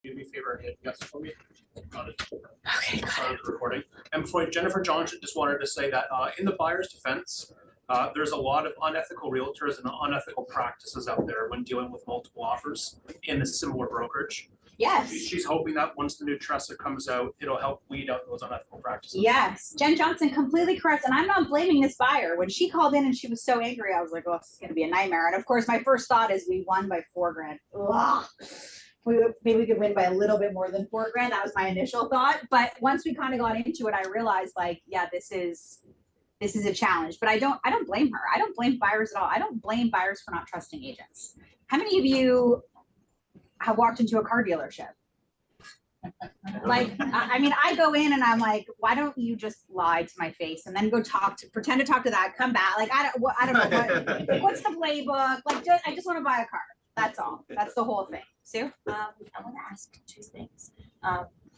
do me a favor and hit yes for me. Okay, got it. Recording. And before Jennifer Johnson just wanted to say that in the buyer's defense, there's a lot of unethical realtors and unethical practices out there when dealing with multiple offers in a similar brokerage. Yes. She's hoping that once the new TRESA comes out, it'll help weed out those unethical practices. Yes, Jen Johnson, completely correct. And I'm not blaming this buyer. When she called in and she was so angry, I was like, oh, this is going to be a nightmare. And of course, my first thought is we won by $4,000. Ugh. Maybe we could win by a little bit more than $4,000. That was my initial thought. But once we kind of got into it, I realized like, yeah, this is a challenge. But I don't blame her. I don't blame buyers at all. I don't blame buyers for not trusting agents. How many of you have walked into a car dealership? Like, I mean, I go in and I'm like, why don't you just lie to my face and then go pretend to talk to that, come back. Like, I don't know what's the playbook? Like, I just want to buy a car. That's all. That's the whole thing. Sue? I want to ask two things.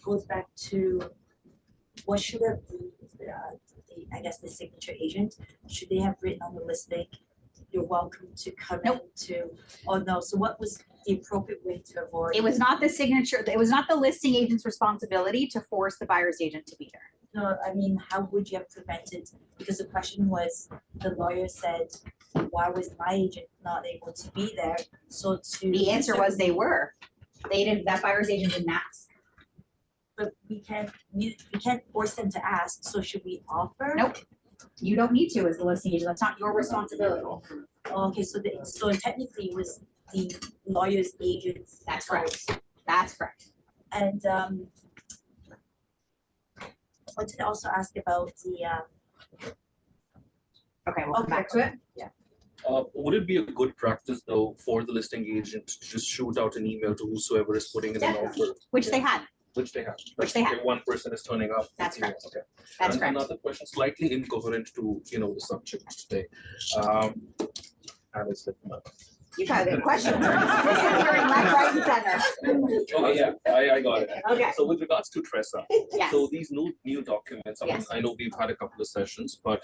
Goes back to what should have I guess the signature agent, should they have written on the listing, you're welcome to come in to, oh no, so what was the appropriate way to avoid? It was not the signature, it was not the listing agent's responsibility to force the buyer's agent to be there. No, I mean, how would you have prevented? Because the question was, the lawyer said, why was my agent not able to be there? So the answer was they were. They didn't, that buyer's agent didn't ask. But we can't force them to ask, so should we offer? Nope. You don't need to as the listing agent. That's not your responsibility. Okay, so technically it was the lawyer's agent's. That's correct. That's correct. And I wanted to also ask about the okay, we'll come back to it. Yeah. Would it be a good practice though for the listing agent to just shoot out an email to whosoever is putting in an offer? Which they had. Which they have. Which they have. If one person is turning up. That's correct. Okay. That's and correct. Another question, slightly incoherent to the subject today. And it's You got a good question. You're in left, right, and center. okay, yeah, I got it. Okay. So with regards to TRESA, Yes. so these new documents, Yes. I know we've had a couple of sessions, but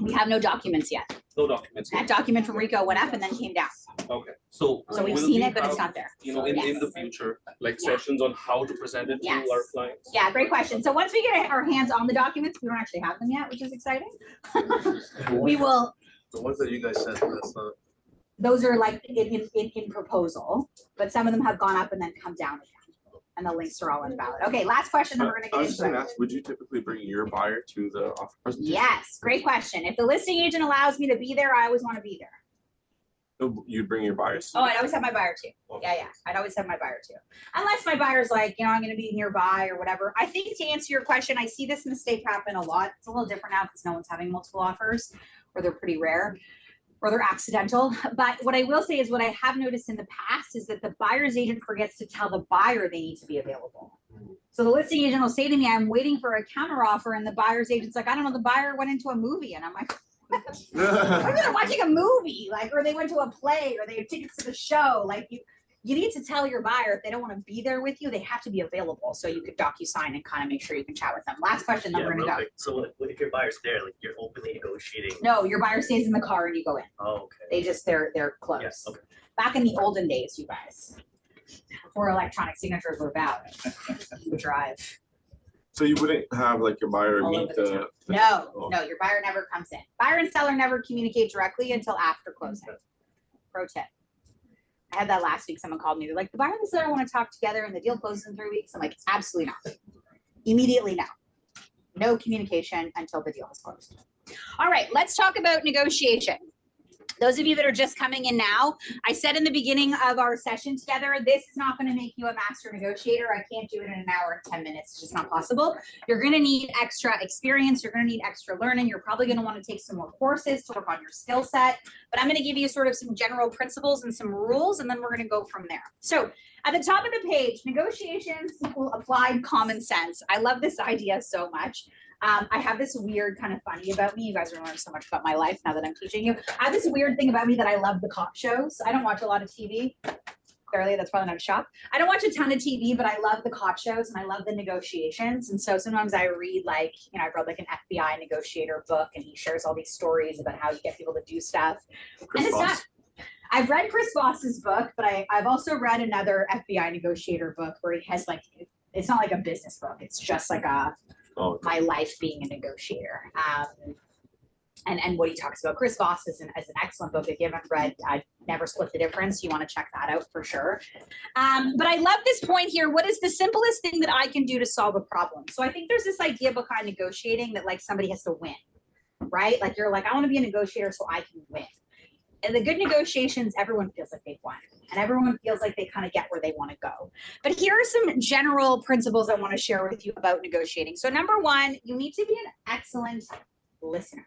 We have no documents yet. no documents That yet. document from Rico went up and then came down. Okay, so So we've will seen we it, but it's have, not there. in the future, like Yeah. sessions on how to present it Yes. to our clients? Yeah, great question. So once we get our hands on the documents, we don't actually have them yet, which is exciting. We will, The ones that you guys sent, that's not. those are like in proposal, but some of them have gone up and then come down again. And the links are all in the ballot. Okay, last question, then we're gonna I get was just into gonna it. ask, would you typically bring your buyer to the offer presentation? Yes, great question. If the listing agent allows me to be there, I always want to be there. No, you'd bring your buyers? Oh, I'd always have my buyer too. Okay. Yeah, I'd always have my buyer too. Unless my buyer's like, I'm going to be nearby or whatever. I think to answer your question, I see this mistake happen a lot. It's a little different now because no one's having multiple offers, or they're pretty rare, or they're accidental. But what I will say is what I have noticed in the past is that the buyer's agent forgets to tell the buyer they need to be available. So the listing agent will say to me, I'm waiting for a counter offer. And the buyer's agent's like, I don't know, the buyer went into a movie. And I'm like, they're watching a movie, like, or they went to a play, or they have tickets to the show. Like you need to tell your buyer if they don't want to be there with you, they have to be available. So you could DocuSign and kind of make sure you can chat with them. Last question, then we're gonna go. So what if your buyer's there, like you're openly negotiating? No, your buyer stays in the car and you go in. Oh, They just they're close. Yes, okay. Back in the olden days, you guys, before electronic signatures were about, you would drive. So you wouldn't have like your buyer All meet over the the. town. Oh. No, your buyer never comes in. Buyer and seller never communicate directly until after closing. Pro tip. I had that last week. Someone called me. They're like, the buyer and the seller want to talk together and the deal closes in 3 weeks. I'm like, absolutely not. Immediately no. No communication until the deal is closed. All right, let's talk about negotiation. Those of you that are just coming in now, I said in the beginning of our session together, this is not going to make you a master negotiator. I can't do it in an hour and 10 minutes. It's just not possible. You're going to need extra experience. You're going to need extra learning. You're probably going to want to take some more courses to work on your skill set. But I'm going to give you sort of some general principles and some rules, and then we're going to go from there. So at the top of the page, negotiations will apply common sense. I love this idea so much. I have this weird kind of funny about me. You guys are learning so much about my life now that I'm teaching you. I have this weird thing about me that I love the cop shows. I don't watch a lot of TV. Clearly, that's probably not a shock. I don't watch a ton of TV, but I love the cop shows and I love the negotiations. And so sometimes I read like, I've read like an FBI negotiator book and he shares all these stories about how you get people to do stuff. Chris And it's Voss. not, I've read Chris Voss's book, but I've also read another FBI negotiator book where he has like, it's not like a business book. It's just like my life being a negotiator. And what he talks about. Chris Voss is an excellent book. If you haven't read Never Split the Difference, you want to check that out for sure. But I love this point here. What is the simplest thing that I can do to solve a problem? So I think there's this idea behind negotiating that like somebody has to win, right? Like you're like, I want to be a negotiator so I can win. And the good negotiations, everyone feels like they've won. And everyone feels like they kind of get where they want to go. But here are some general principles I want to share with you about negotiating. So number one, you need to be an excellent listener.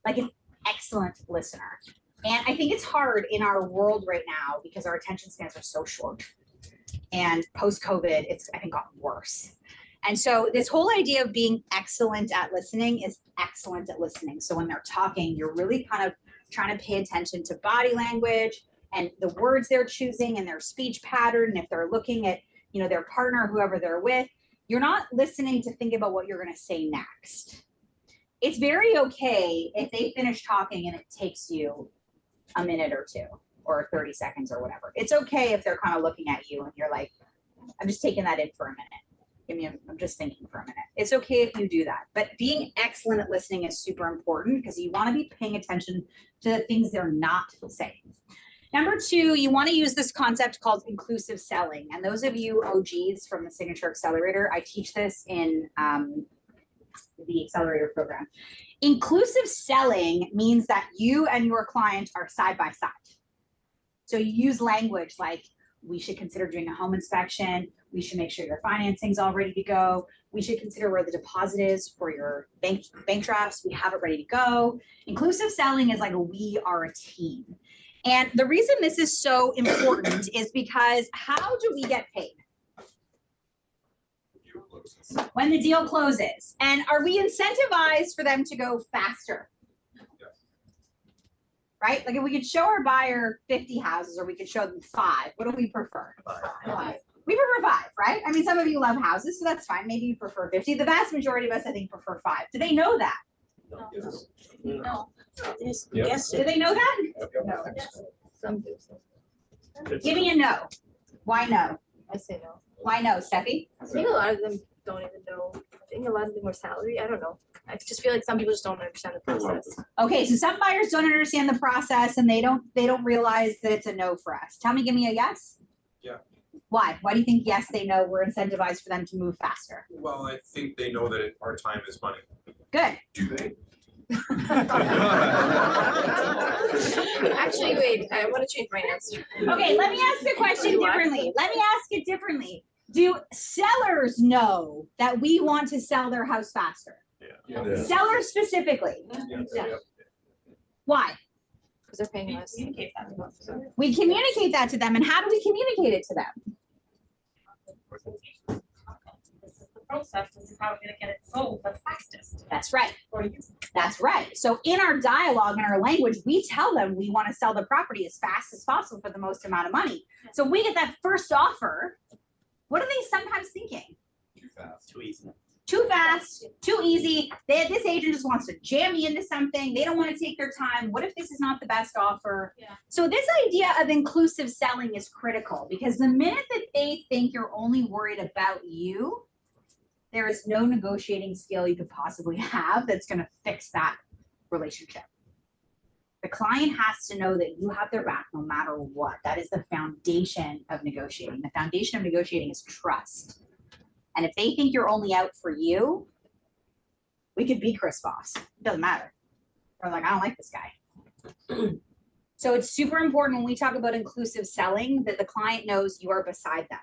Like an excellent listener. And I think it's hard in our world right now because our attention spans are so short. And post-COVID, it's, I think, gotten worse. And so this whole idea of being excellent at listening is excellent at listening. So when they're talking, you're really kind of trying to pay attention to body language and the words they're choosing and their speech pattern. And if they're looking at, you know, their partner, whoever they're with, you're not listening to think about what you're going to say next. It's very okay if they finish talking and it takes you a minute or two or 30 seconds or whatever. It's okay if they're kind of looking at you and you're like, I'm just taking that in for a minute. I'm just thinking for a minute. It's okay if you do that. But being excellent at listening is super important because you want to be paying attention to the things they're not saying. Number two, you want to use this concept called inclusive selling. And those of you OGs from the Signature Accelerator, I teach this in the accelerator program. Inclusive selling means that you and your client are side by side. So you use language like, we should consider doing a home inspection. We should make sure your financing's all ready to go. We should consider where the deposit is for your bank drafts. We have it ready to go. Inclusive selling is like, we are a team. And the reason this is so important is because how do we get paid? When the deal closes. And are we incentivized for them to go faster? Yes. Right? Like if we could show our buyer 50 houses or we could show them 5, what do we prefer? 5. We prefer 5, right? I mean, some of you love houses, so that's fine. Maybe you prefer 50. The vast majority of us, I think, prefer 5. Do they know that? No. Yes. No. Yes. Do they know that? No. Some do. Give me a no. Why no? I say no. Why no, Steffi? I think a lot of them don't even know. I think a lot of them are salary. I don't know. I just feel like some people just don't understand the process. Okay, so some buyers don't understand the process and they don't realize that it's a no for us. Tell me, give me a yes. Yeah. Why? Why do you think yes, they know we're incentivized for them to move faster? Well, I think they know that our time is money. Good. Do they? Actually, wait, I want to change my answer. Okay, let me ask the question differently. Let me ask it differently. Do sellers know that we want to sell their house faster? Yeah. Sellers specifically. Yeah. Why? Because they're paying us. We communicate that to them, and how do we communicate it to them? Process. This is how we're gonna get it sold the fastest That's right. for you. That's right. So in our dialogue and our language, we tell them we want to sell the property as fast as possible for the most amount of money. So we get that first offer. What are they sometimes thinking? Too fast. Too easy. Too fast, too easy. This agent just wants to jam me into something. They don't want to take their time. What if this is not the best offer? Yeah. So this idea of inclusive selling is critical because the minute that they think you're only worried about you, there is no negotiating skill you could possibly have that's going to fix that relationship. The client has to know that you have their back no matter what. That is the foundation of negotiating. The foundation of negotiating is trust. And if they think you're only out for you, we could be Chris Voss. It doesn't matter. They're like, I don't like this guy. So it's super important when we talk about inclusive selling that the client knows you are beside them.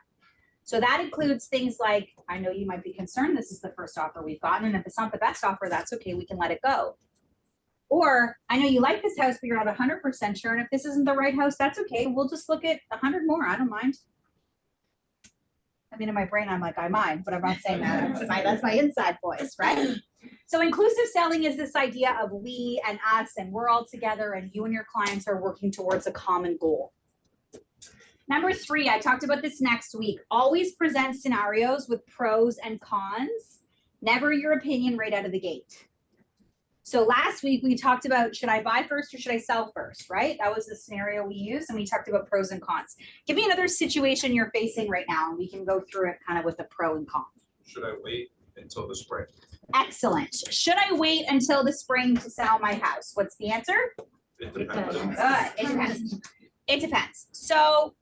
So that includes things like, I know you might be concerned this is the first offer we've gotten, and if it's not the best offer, that's okay, we can let it go. Or, I know you like this house, but you're not 100% sure, and if this isn't the right house, that's okay, we'll just look at 100 more, I don't mind. I mean, in my brain, I'm like, I mind, but I'm not saying that, that's my inside voice, right? So inclusive selling is this idea of we and us, and we're all together, and you and your clients are working towards a common goal. Number 3, I talked about this next week. Always present scenarios with pros and cons. Never your opinion right out of the gate. So last week we talked about, should I buy first or should I sell first, right? That was the scenario we used, and we talked about pros and cons. Give me another situation you're facing right now, and we can go through it kind of with the pro and con. Should I wait until the spring? Excellent. Should I wait until the spring to sell my house? What's the answer? It depends. Good. It depends. It depends. So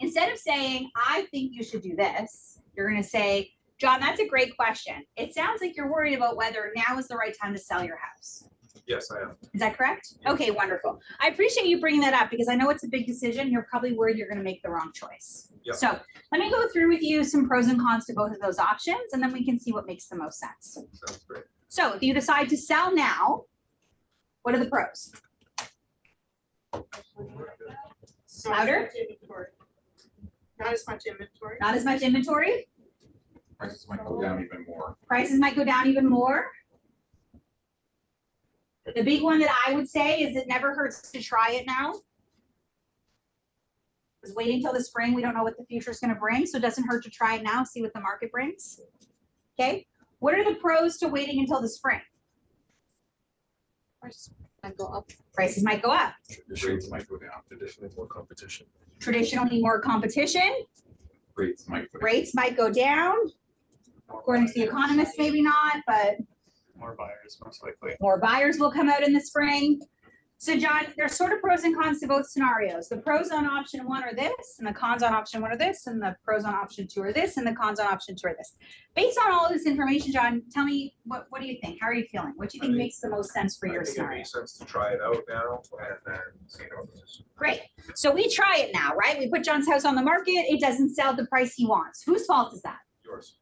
instead of saying, I think you should do this, you're going to say, John, that's a great question. It sounds like you're worried about whether now is the right time to sell your house. Yes, I am. Is that correct? Okay, wonderful. I appreciate you bringing that up because I know it's a big decision. You're probably worried you're going to make the wrong choice. Yep. So let me go through with you some pros and cons to both of those options, and then we can see what makes the most sense. Sounds great. So if you decide to sell now, what are the pros? Louder? Not as much inventory. Not as much inventory. Prices might go down even more. Prices might go down even more. The big one that I would say is it never hurts to try it now. Because waiting till the spring, we don't know what the future is going to bring, so it doesn't hurt to try it now, see what the market brings. Okay, what are the pros to waiting until the spring? Prices might go up. Prices might go up. Rates might go down. Traditionally, more competition. Traditionally, more competition. Rates might go down. Rates might go down. According to the economists, maybe not, but More buyers, most likely. more buyers will come out in the spring. So John, there's sort of pros and cons to both scenarios. The pros on option one are this, and the cons on option one are this, and the pros on option two are this, and the cons on option two are this. Based on all this information, John, tell me, what do you think? How are you feeling? What do you think I think- makes the most sense for I your think it scenario? makes sense to try it out now and then see how it goes. Great. So we try it now, right? We put John's house on the market. It doesn't sell at the price he wants. Whose fault is that? Yours.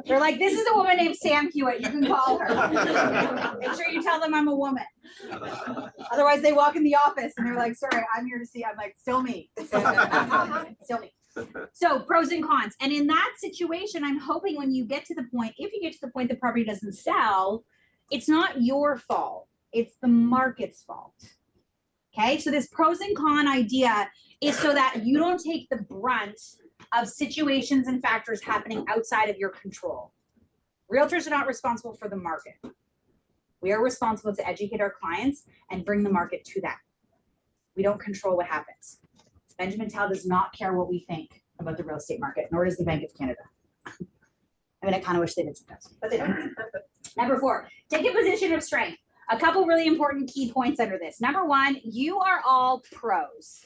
They're like, this is a woman named Sam Hewitt. You can call her. Make sure you tell them I'm a woman. Otherwise, they walk in the office and they're like, sorry, I'm here to see. I'm like, still me. Still me. So pros and cons. And in that situation, I'm hoping when you get to the point, if you get to the point the property doesn't sell, it's not your fault. It's the market's fault. Okay, so this pros and con idea is so that you don't take the brunt of situations and factors happening outside of your control. Realtors are not responsible for the market. We are responsible to educate our clients and bring the market to them. We don't control what happens. Benjamin Tal does not care what we think about the real estate market, nor does the Bank of Canada. I mean, I kind of wish they did sometimes, but they don't. Number 4, take a position of strength. A couple really important key points under this. Number 1, you are all pros.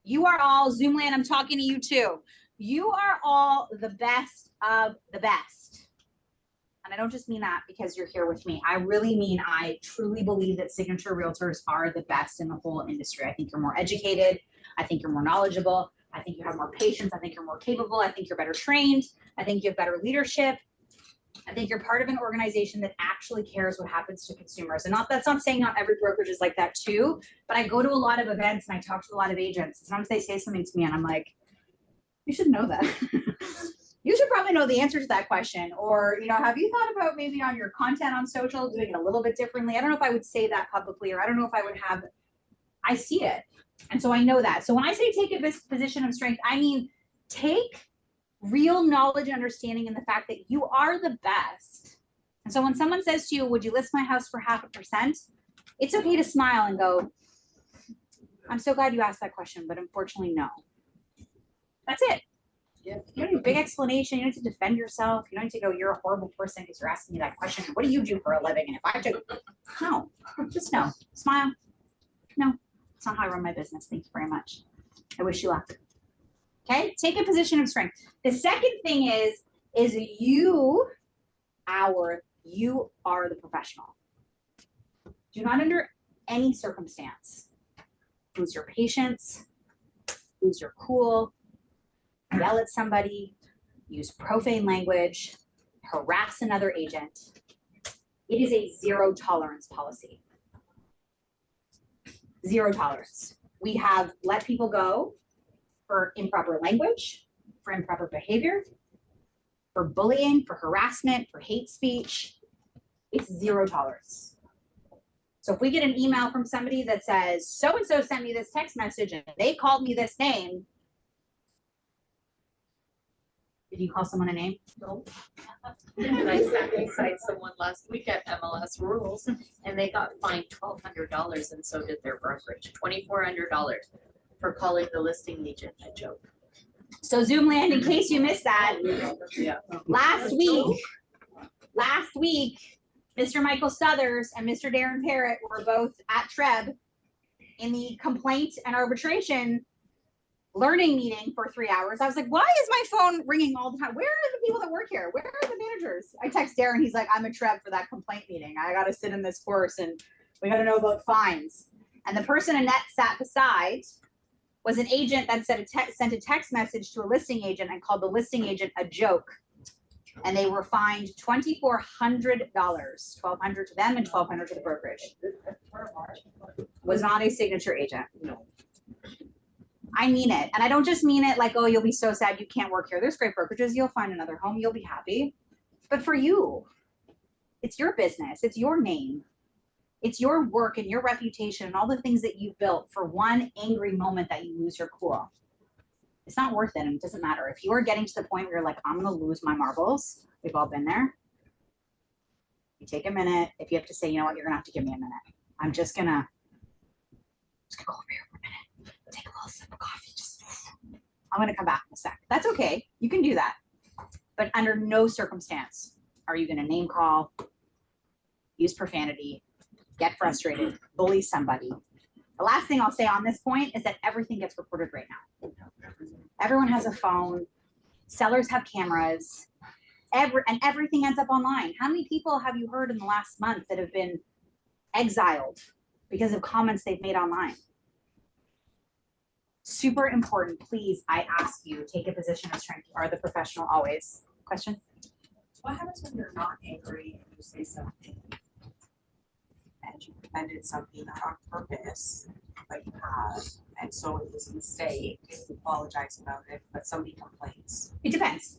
You are all, Zoomland, I'm talking to you too. You are all the best of the best. And I don't just mean that because you're here with me. I really mean, I truly believe that Signature Realtors are the best in the whole industry. I think you're more educated. I think you're more knowledgeable. I think you have more patience. I think you're more capable. I think you're better trained. I think you have better leadership. I think you're part of an organization that actually cares what happens to consumers. And that's not saying not every brokerage is like that too, but I go to a lot of events and I talk to a lot of agents. Sometimes they say something to me and I'm like, you should know that. You should probably know the answer to that question. Or, have you thought about maybe on your content on social, doing it a little bit differently? I don't know if I would say that publicly, or I don't know if I would have, I see it. And so I know that. So when I say take a position of strength, I mean, take real knowledge and understanding in the fact that you are the best. And so when someone says to you, would you list my house for 0.5%? It's okay to smile and go, I'm so glad you asked that question, but unfortunately, no. That's it. You don't need a big explanation. You don't need to defend yourself. You don't need to go, you're a horrible person because you're asking me that question. What do you do for a living? And if I took, no, just no. Smile. No, it's not how I run my business. Thank you very much. I wish you luck. Okay, take a position of strength. The second thing is you are the professional. Do not under any circumstance lose your patience, lose your cool, yell at somebody, use profane language, harass another agent. It is a zero tolerance policy. Zero tolerance. We have let people go for improper language, for improper behavior, for bullying, for harassment, for hate speech. It's zero tolerance. So if we get an email from somebody that says, so-and-so sent me this text message and they called me this name, Did you call someone a name? No. And I sat beside someone last week at MLS Rules and they got fined $1,200 and so did their brokerage, $2,400 for calling the listing agent a joke. So Zoomland, in case you missed that, Yeah. last week, Mr. Michael Stothers and Mr. Darren Parrott were both at TREB in the complaint and arbitration learning meeting for 3 hours. I was like, why is my phone ringing all the time? Where are the people that work here? Where are the managers? I text Darren, he's like, I'm a TREB for that complaint meeting. I gotta sit in this course and we gotta know about fines. And the person Annette sat beside was an agent that sent a text message to a listing agent and called the listing agent a joke. And they were fined $2,400, $1,200 to them and $1,200 to the brokerage. Was not a signature agent. No. I mean it. And I don't just mean it like, oh, you'll be so sad you can't work here. There's great brokerages. You'll find another home. You'll be happy. But for you, it's your business. It's your name. It's your work and your reputation and all the things that you built for one angry moment that you lose your cool. It's not worth it and it doesn't matter. If you are getting to the point where you're like, I'm going to lose my marbles, we've all been there. You take a minute. If you have to say, you know what, you're going to have to give me a minute. I'm just going to go over here for a minute. Take a little sip of coffee. I'm going to come back in a sec. That's okay. You can do that. But under no circumstance are you going to name call, use profanity, get frustrated, bully somebody. The last thing I'll say on this point is that everything gets recorded right now. Everyone has a phone. Sellers have cameras. And everything ends up online. How many people have you heard in the last month that have been exiled because of comments they've made online? Super important. Please, I ask you, take a position of strength. You are the professional always. Question? What happens when you're not angry and you say something and you offended something not on purpose, but you have, and so it was a mistake, you apologize about it, but somebody complains? It depends.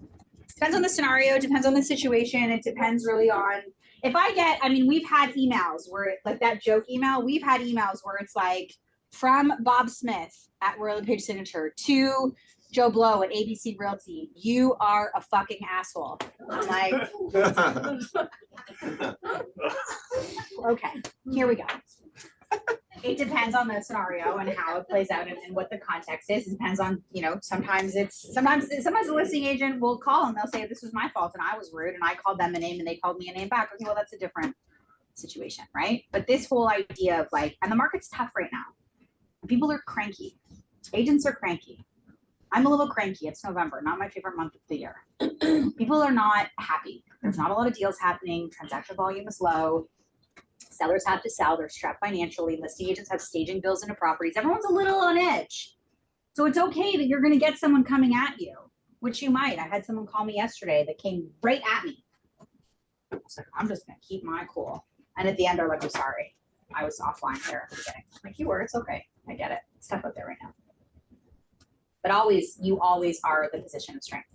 Depends on the scenario, depends on the situation. It depends really on, if I get, I mean, we've had emails where, like that joke email, we've had emails where it's like, from Bob Smith at Royal LePage Signature to Joe Blow at ABC Realty, you are a fucking asshole. I'm like, okay, here we go. It depends on the scenario and how it plays out and what the context is. It depends on, you know, sometimes the listing agent will call and they'll say, this was my fault and I was rude and I called them a name and they called me a name back. Okay, well, that's a different situation, right? But this whole idea of like, and the market's tough right now. People are cranky. Agents are cranky. I'm a little cranky. It's November, not my favorite month of the year. People are not happy. There's not a lot of deals happening. Transaction volume is low. Sellers have to sell. They're strapped financially. Listing agents have staging bills into properties. Everyone's a little on edge. So it's okay that you're going to get someone coming at you, which you might. I had someone call me yesterday that came right at me. I was like, I'm just going to keep my cool. And at the end, they're like, I'm sorry. I was offline there at the beginning. Like, you were. It's okay. I get it. It's tough out there right now. But always, you always are the position of strength.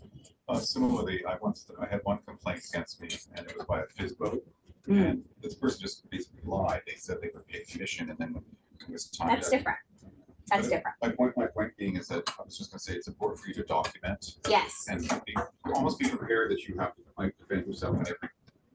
Similarly, I had one complaint against me, and it was by a FISBO, and this person just basically lied. They said they would pay commission, and then when it was time. That's different. That's different. My point being is that I was just going to say it's important for you to document. Yes. And almost be prepared that you have to defend yourself in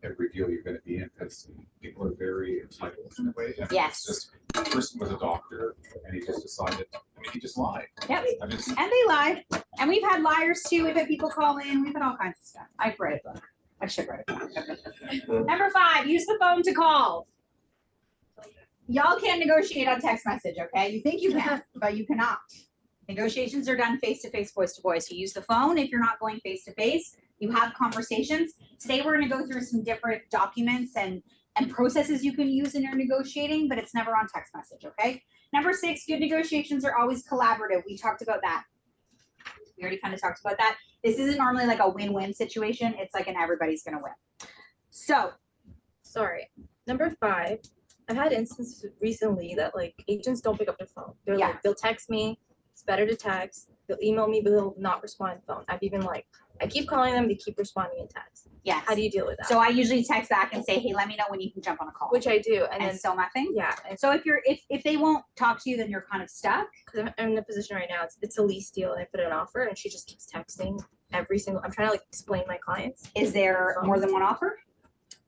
every deal you're going to be in, because people are very entitled in a way. And yes. Just, the person was a doctor, and he just decided. I mean, he just lied. Yep. And they lied. And we've had liars too. We've had people call in. We've had all kinds of stuff. I've read a book. I should write a book. Number 5, use the phone to call. Y'all can't negotiate on text message, okay? You think you can, but you cannot. Negotiations are done face-to-face, voice-to-voice. You use the phone if you're not going face-to-face. You have conversations. Today we're going to go through some different documents and processes you can use in your negotiating, but it's never on text message, okay? Number 6, good negotiations are always collaborative. We talked about that. We already kind of talked about that. This isn't normally like a win-win situation. It's like an everybody's going to win. So. Sorry. Number 5, I've had instances recently that like agents don't pick up their phone. They're like, they'll text me. It's better to text. They'll email me, but they'll not respond to the phone. I've even like, I keep calling them. They keep responding in text. Yes. How do you deal with that? So I usually text back and say, hey, let me know when you can jump on a call. Which I do, and And then still nothing? yeah, and So if they won't talk to you, then you're kind of stuck. because I'm in a position right now, it's a lease deal, and I put in an offer, and she just keeps texting every single. I'm trying to like explain my clients. Is there more than one offer?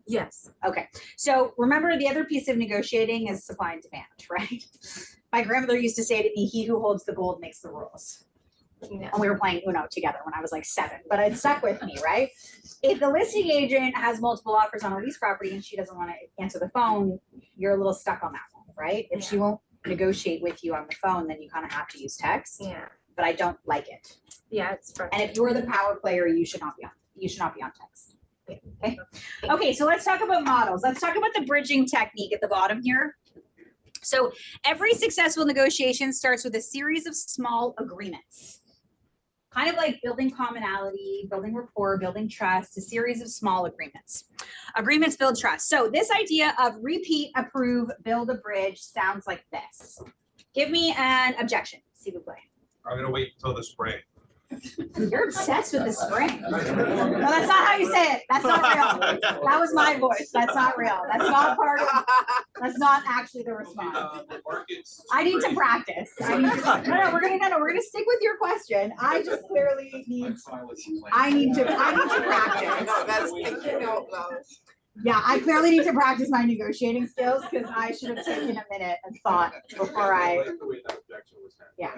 Yes. Okay, so remember the other piece of negotiating is supply and demand, right? My grandmother used to say to me, he who holds the gold makes the rules. Yeah. And we were playing Uno together when I was like 7, but it stuck with me, right? If the listing agent has multiple offers on a lease property and she doesn't want to answer the phone, you're a little stuck on that one, right? If she won't negotiate with you on the phone, then you kind of have to use text, Yeah. but I don't like it. Yeah. It's And frustrating. if you're the power player, you should not be on text. Okay. Okay, so let's talk about models. Let's talk about the bridging technique at the bottom here. So every successful negotiation starts with a series of small agreements. Kind of like building commonality, building rapport, building trust, a series of small agreements. Agreements build trust. So this idea of repeat, approve, build a bridge sounds like this. Give me an objection, s'il vous plaît. I'm gonna wait until the spring. You're obsessed with the spring. No, that's not how you say it. That's not real. That was my voice. That's not real. That's not part of, that's not actually the response. I need to practice. I need to, no, we're gonna stick with your question. I just clearly need, I need to practice. No, that's, you know, Yeah, I clearly need to practice my negotiating skills because I should have taken a minute and thought before I, yeah.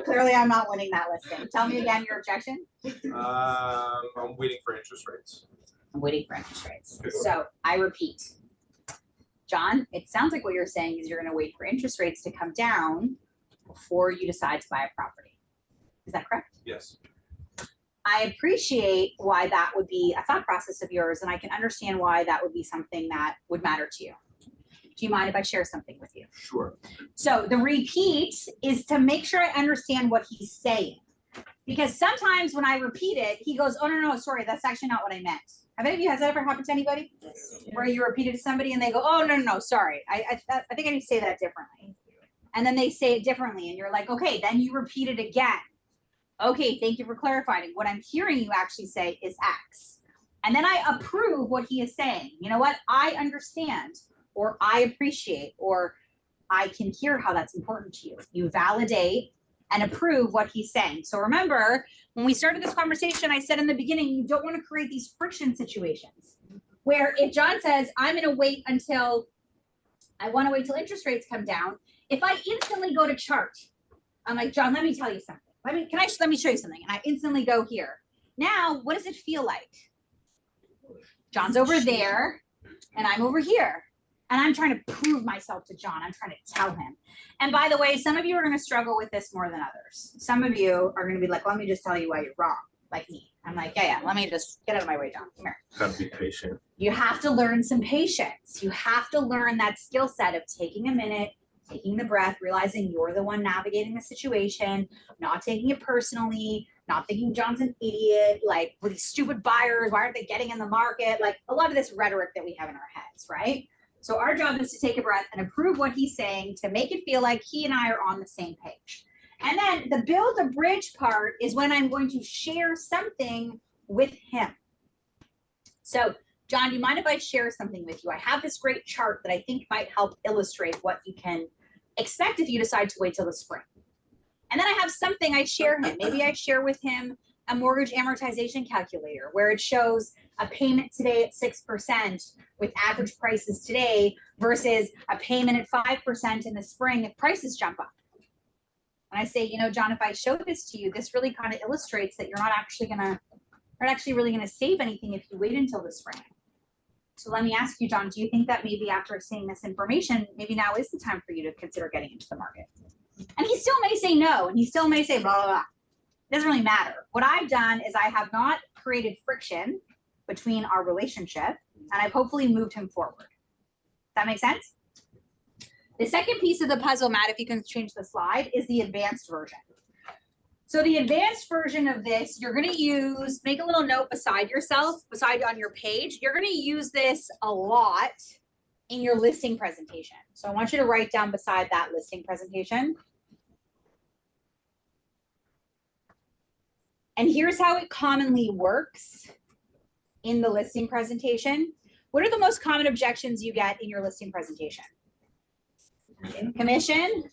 Clearly I'm not winning that listing. Tell me again your objection. I'm waiting for interest rates. I'm waiting for interest rates. So I repeat, John, it sounds like what you're saying is you're gonna wait for interest rates to come down before you decide to buy a property. Is that correct? Yes. I appreciate why that would be a thought process of yours, and I can understand why that would be something that would matter to you. Do you mind if I share something with you? Sure. So the repeat is to make sure I understand what he's saying. Because sometimes when I repeat it, he goes, oh, no, sorry, that's actually not what I meant. Have any of you, has that ever happened to anybody? Where you repeat it to somebody and they go, oh, no, sorry. I think I need to say that differently. And then they say it differently and you're like, okay, then you repeat it again. Okay, thank you for clarifying. What I'm hearing you actually say is X. And then I approve what he is saying. You know what? I understand, or I appreciate, or I can hear how that's important to you. You validate and approve what he's saying. So remember, when we started this conversation, I said in the beginning, you don't want to create these friction situations where if John says, I'm going to wait until, I want to wait till interest rates come down. If I instantly go to chart, I'm like, John, let me tell you something. Let me show you something. And I instantly go here. Now, what does it feel like? John's over there and I'm over here. And I'm trying to prove myself to John. I'm trying to tell him. And by the way, some of you are going to struggle with this more than others. Some of you are going to be like, let me just tell you why you're wrong, like me. I'm like, yeah, let me just get out of my way, John. Come here. Gotta be patient. You have to learn some patience. You have to learn that skill set of taking a minute, taking the breath, realizing you're the one navigating the situation, not taking it personally, not thinking John's an idiot, like, with these stupid buyers, why aren't they getting in the market? Like a lot of this rhetoric that we have in our heads, right? So our job is to take a breath and approve what he's saying to make it feel like he and I are on the same page. And then the build a bridge part is when I'm going to share something with him. So John, do you mind if I share something with you? I have this great chart that I think might help illustrate what you can expect if you decide to wait till the spring. And then I have something I share him. Maybe I share with him a mortgage amortization calculator where it shows a payment today at 6% with average prices today versus a payment at 5% in the spring if prices jump up. And I say, you know, John, if I show this to you, this really kind of illustrates that you're not actually really gonna save anything if you wait until the spring. So let me ask you, John, do you think that maybe after seeing this information, maybe now is the time for you to consider getting into the market? And he still may say no, and he still may say blah, blah, blah. It doesn't really matter. What I've done is I have not created friction between our relationship, and I've hopefully moved him forward. Does that make sense? The second piece of the puzzle, Matt, if you can change the slide, is the advanced version. So the advanced version of this, you're going to use, make a little note beside yourself, beside on your page. You're going to use this a lot in your listing presentation. So I want you to write down beside that listing presentation. And here's how it commonly works in the listing presentation. What are the most common objections you get in your listing presentation? Commission,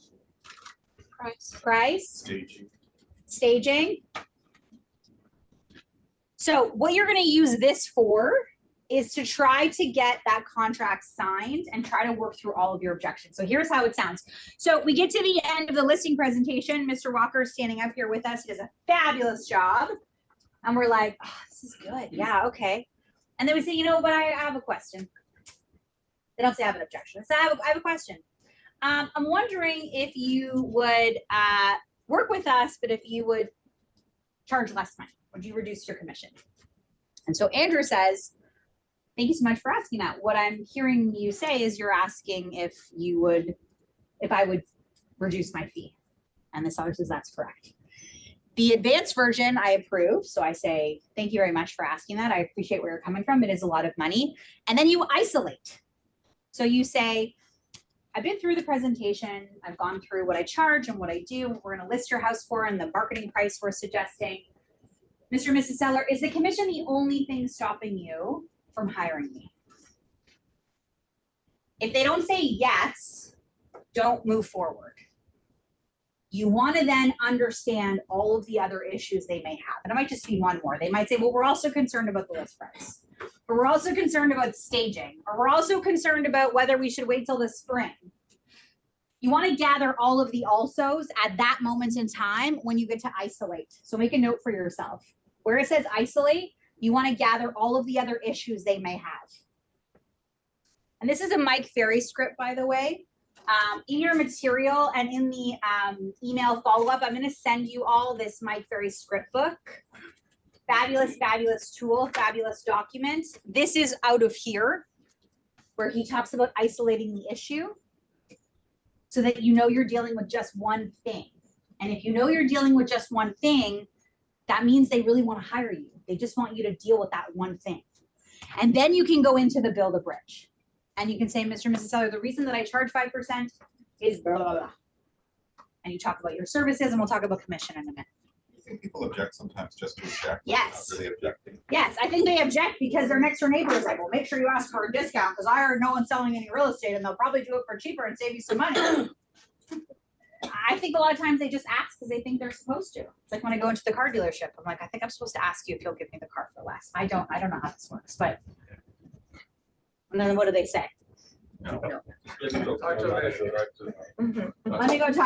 price, Staging. staging. So what you're going to use this for is to try to get that contract signed and try to work through all of your objections. So here's how it sounds. So we get to the end of the listing presentation. Mr. Walker is standing up here with us. He does a fabulous job. And we're like, oh, this is good. Yeah, okay. And then we say, you know, but I have a question. They don't say I have an objection. They say, I have a question. I'm wondering if you would work with us, but if you would charge less money, would you reduce your commission? And so Andrew says, thank you so much for asking that. What I'm hearing you say is you're asking if I would reduce my fee. And the seller says that's correct. The advanced version I approve. So I say, thank you very much for asking that. I appreciate where you're coming from. It is a lot of money. And then you isolate. So you say, I've been through the presentation. I've gone through what I charge and what I do. What we're going to list your house for and the marketing price we're suggesting. Mr. and Mrs. Seller, is the commission the only thing stopping you from hiring me? If they don't say yes, don't move forward. You want to then understand all of the other issues they may have. And it might just be one more. They might say, well, we're also concerned about the list price. Or we're also concerned about staging. Or we're also concerned about whether we should wait till the spring. You want to gather all of the alsos at that moment in time when you get to isolate. So make a note for yourself. Where it says isolate, you want to gather all of the other issues they may have. And this is a Mike Ferry script, by the way. In your material and in the email follow-up, I'm going to send you all this Mike Ferry script book. Fabulous, fabulous tool, fabulous document. This is out of here, where he talks about isolating the issue so that you know you're dealing with just one thing. And if you know you're dealing with just one thing, that means they really want to hire you. They just want you to deal with that one thing. And then you can go into the build a bridge. And you can say, Mr. and Mrs. Seller, the reason that I charge 5% is blah, blah, blah. And you talk about your services, and we'll talk about commission in a minute. I think people object sometimes just to object. Yes. Not really objecting. Yes, I think they object because their next door neighbor is like, well, make sure you ask for a discount because I heard no one's selling any real estate and they'll probably do it for cheaper and save you some money. I think a lot of times they just ask because they think they're supposed to. It's like when I go into the car dealership, I'm like, I think I'm supposed to ask you if you'll give me the car for less. I don't know how this works, but. And then what do they say? No. Let me go talk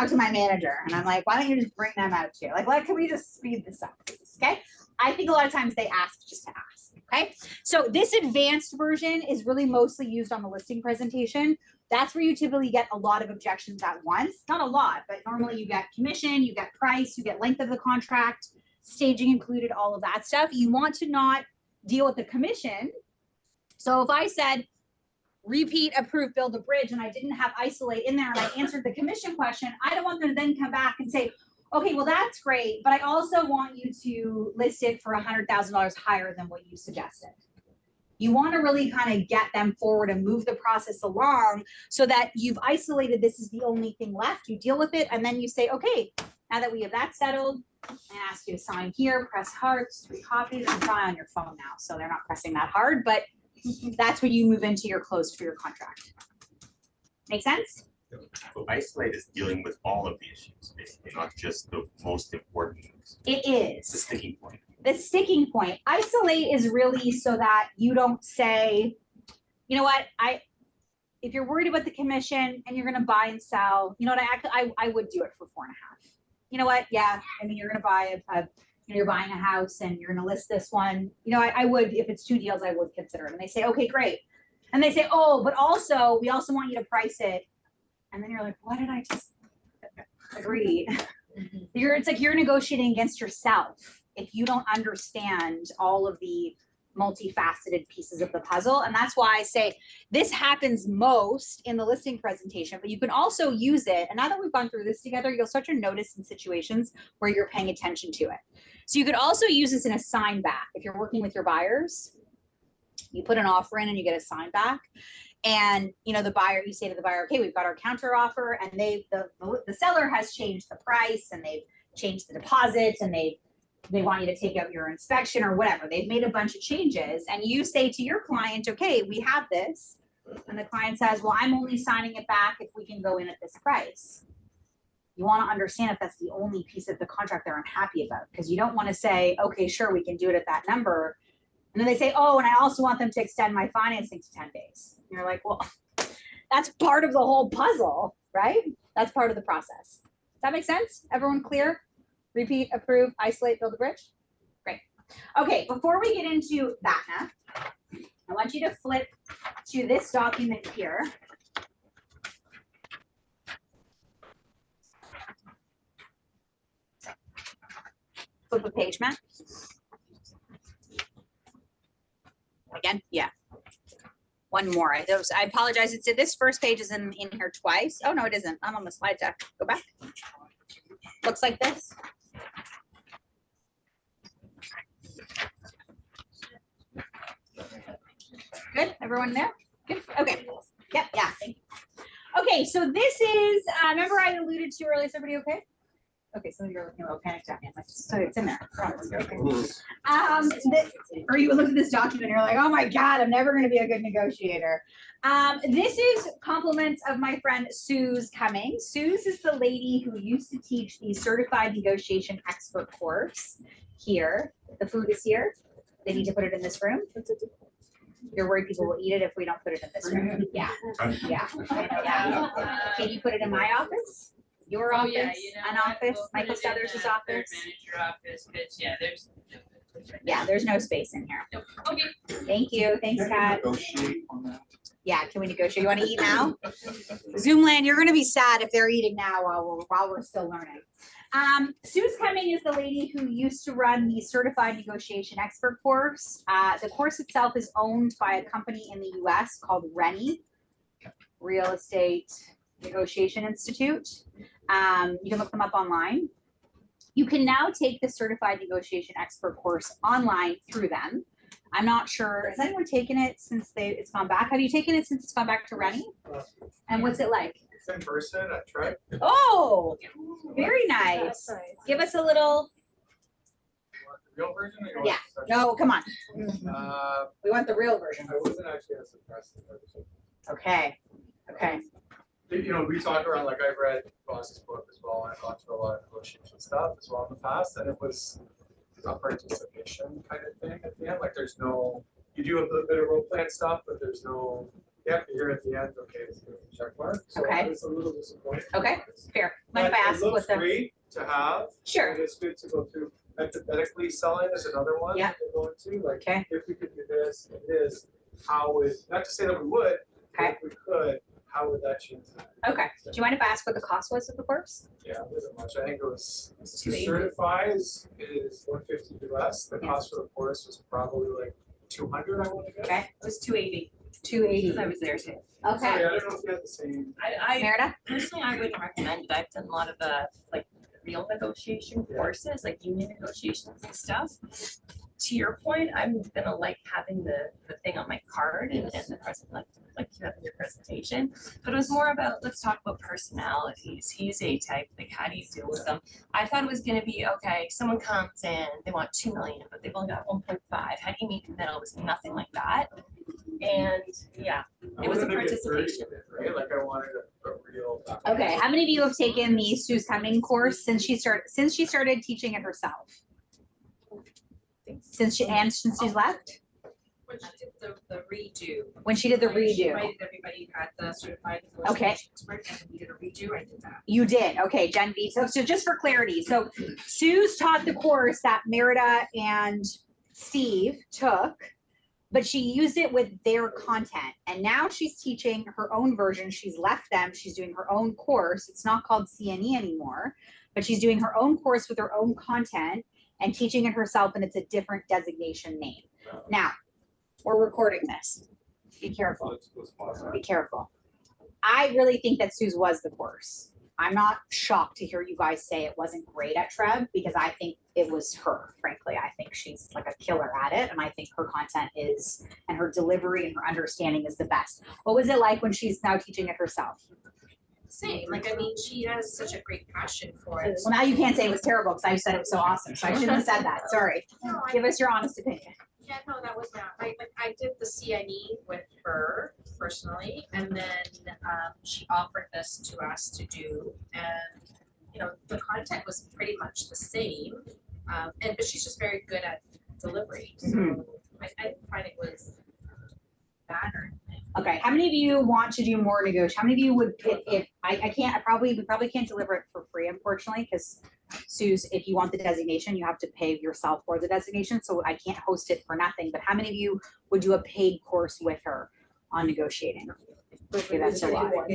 to my manager. And I'm like, why don't you just bring them out too? Like, can we just speed this up, please? Okay. I think a lot of times they ask just to ask. Okay. So this advanced version is really mostly used on the listing presentation. That's where you typically get a lot of objections at once. Not a lot, but normally you get commission, you get price, you get length of the contract, staging included, all of that stuff. You want to not deal with the commission. So if I said, repeat, approve, build a bridge, and I didn't have isolate in there and I answered the commission question, I don't want them to then come back and say, okay, well, that's great, but I also want you to list it for $100,000 higher than what you suggested. You want to really kind of get them forward and move the process along so that you've isolated this is the only thing left. You deal with it, and then you say, okay, now that we have that settled, I ask you to sign here, press hearts, 3 copies, and try on your phone now. So they're not pressing that hard, but that's when you move into your close for your contract. Make sense? So isolate is dealing with all of the issues, basically, not just the most important. It It's the is. sticking point. The sticking point. Isolate is really so that you don't say, you know what, if you're worried about the commission and you're going to buy and sell, you know what, I would do it for 4.5. You know what? Yeah. I mean, you're going to buy you're buying a house and you're going to list this one. You know, I would, if it's 2 deals, I would consider it. And they say, okay, great. And they say, oh, but also, we also want you to price it. And then you're like, why did I just agree? It's like you're negotiating against yourself if you don't understand all of the multifaceted pieces of the puzzle. And that's why I say this happens most in the listing presentation, but you can also use it. And now that we've gone through this together, you'll start to notice in situations where you're paying attention to it. So you could also use this in a sign back. If you're working with your buyers, you put an offer in and you get a sign back. And you know, the buyer, you say to the buyer, okay, we've got our counter offer, and the seller has changed the price and they've changed the deposit and they've they want you to take out your inspection or whatever. They've made a bunch of changes and you say to your client, okay, we have this. And the client says, well, I'm only signing it back if we can go in at this price. You want to understand if that's the only piece of the contract they're unhappy about, because you don't want to say, okay, sure, we can do it at that number. And then they say, oh, and I also want them to extend my financing to 10 days. And you're like, well, that's part of the whole puzzle, right? That's part of the process. Does that make sense? Everyone clear? Repeat, approve, isolate, build a bridge? Great. Okay, before we get into that now, I want you to flip to this document here. Flip a page, Matt. Again, yeah. One more. I apologize. It's this first page is in here twice. Oh no, it isn't. I'm on the slide deck. Go back. Looks like this. Good. Everyone there? Good. Okay. Yep. Yeah. Thank you. Okay. So this is. Remember, I alluded to earlier. Is everybody okay? Okay, so you're looking a little panicked at me. I'm like, so it's in there. Okay. Or you look at this document and you're like, oh my God, I'm never going to be a good negotiator. This is compliments of my friend Suze Cummings. Suze is the lady who used to teach the certified negotiation expert course here. The food is here. They need to put it in this room. You're worried people will eat it if we don't put it in this room. Yeah. Yeah. Yeah. Can you put it in my office? Your office, an office, Michael Stothers's office. Manager office, because there's no space in here. Nope. Okay. Thank you. Thanks, Kat. Negotiate on that. Yeah, can we negotiate? You want to eat now? Zoomland, you're going to be sad if they're eating now while we're still learning. Suze Cumming is the lady who used to run the Certified Negotiation Expert course. The course itself is owned by a company in the US called RENI, Real Estate Negotiation Institute. You can look them up online. You can now take the Certified Negotiation Expert course online through them. I'm not sure, has anyone taken it since it's gone back? Have you taken it since it's gone back to RENI? And what's it like? It's in person, I tried. Oh, very nice. Give us a little. You want the real version or you want Yeah, the special? no, come on. Uh, We want the real version. I wasn't actually as impressed. Okay, okay. You know, we talk around, like I've read Boss's book as well, and I've gone through a lot of negotiation stuff as well in the past, and it was a participation kind of thing at the end, like there's no, you do a little bit of role playing stuff, but there's no, yeah, you're at the end, okay, it's gonna be check mark, so Okay. I was a little disappointed. Okay, fair. Mind if I But ask it what looks the, great to have. Sure. And it's good to go through. Hypothetically selling is another one. Yeah. that we're going to, like, Okay. if we could do this and this, how is, not to say that we would, but Okay. if we could, how would that change that? okay. Do you mind if I ask what the cost was of the course? Yeah, it wasn't much. I think it was, to 280. certify is $150 US. The Yeah. cost for the course was probably like 200, I want to guess. Okay. It was 280. 280. I was there too. Okay. Sorry, I don't know if you had the same. I Merida? personally, I wouldn't recommend it. I've done a lot of like real negotiation courses, like union negotiations and stuff. To your point, I'm gonna like having the thing on my card and the present, like you have in your presentation. But it was more about, let's talk about personalities. He's A-type, like how do you deal with them? I thought it was gonna be, okay, someone comes in, they want 2 million, but they've only got 1.5. How do you meet in the middle? It was nothing like that. And yeah, I it was a wanted to get participation. version of it, right? Like I wanted a real. Okay, how many of you have taken the Suze Cumming course since she started teaching it herself? Since she's left? When she did the redo. When she did the She redo? invited everybody at the certified. Okay. Expert, and we did a redo, I did that. You did, okay, Gen V. So just for clarity, so Suze taught the course that Merida and Steve took, but she used it with their content. And now she's teaching her own version. She's left them, she's doing her own course. It's not called CNE anymore, but she's doing her own course with her own content and teaching it herself, and it's a different designation name. Now, we're recording this. Be careful. Be careful. I really think that Suze was the course. I'm not shocked to hear you guys say it wasn't great at Treb, because I think it was her, frankly. I think she's like a killer at it, and I think her content is, and her delivery and her understanding is the best. What was it like when she's now teaching it herself? same, like, I mean, she has such a great passion for it. Well, now you can't say it was terrible because I said it was so awesome. So I shouldn't have said that. Sorry. No, I- Give us your honest opinion. Yeah, no, that was not, I did the CNE with her personally, and then, she offered this to us to do, and, you know, the content was pretty much the same, but she's just very good at delivery, so Mhm. I didn't find it was bad or anything. Okay, how many of you want to do more negotiation? How many of you would, if I can't, we probably can't deliver it for free, unfortunately, because Suze, if you want the designation, you have to pay yourself for the designation, so I can't host it for nothing. But how many of you would do a paid course with her on negotiating? Okay, that's a lot. Or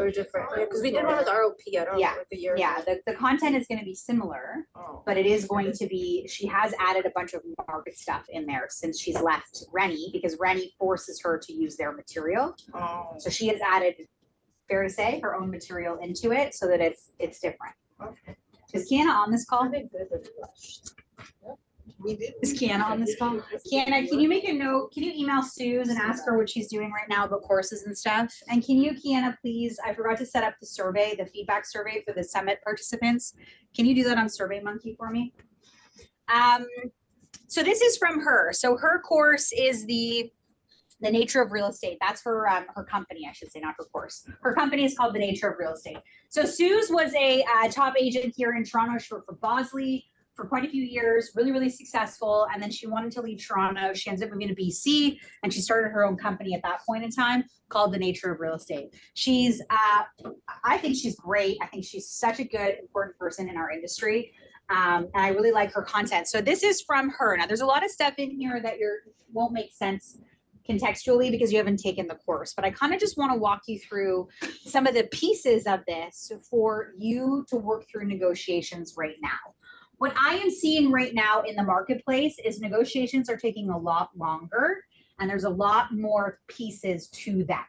different, because we did one with ROP, I don't know, Yeah, like a year. Yeah, the content is gonna be similar, but it is going to be, she has added a bunch of market stuff in there since she's left Rennie, because Rennie forces her to use their material. Oh. So she has added, fair to say, her own material into it so that it's different. Is Kiana on this call? Is Kiana on this call? Kiana, can you make a note? Can you email Suze and ask her what she's doing right now about courses and stuff? And can you, Kiana, please, I forgot to set up the survey, the feedback survey for the summit participants. Can you do that on SurveyMonkey for me? So this is from her. So her course is the nature of real estate. That's her her company, I should say, not her course. Her company is called The Nature of Real Estate. So Suze was a top agent here in Toronto. She worked for Bosley for quite a few years, really, really successful. And then she wanted to leave Toronto. She ended up moving to BC and she started her own company at that point in time called The Nature of Real Estate. She's, I think she's great. I think she's such a good, important person in our industry. And I really like her content. So this is from her. Now there's a lot of stuff in here that won't make sense contextually because you haven't taken the course, but I kind of just want to walk you through some of the pieces of this for you to work through negotiations right now. What I am seeing right now in the marketplace is negotiations are taking a lot longer and there's a lot more pieces to that.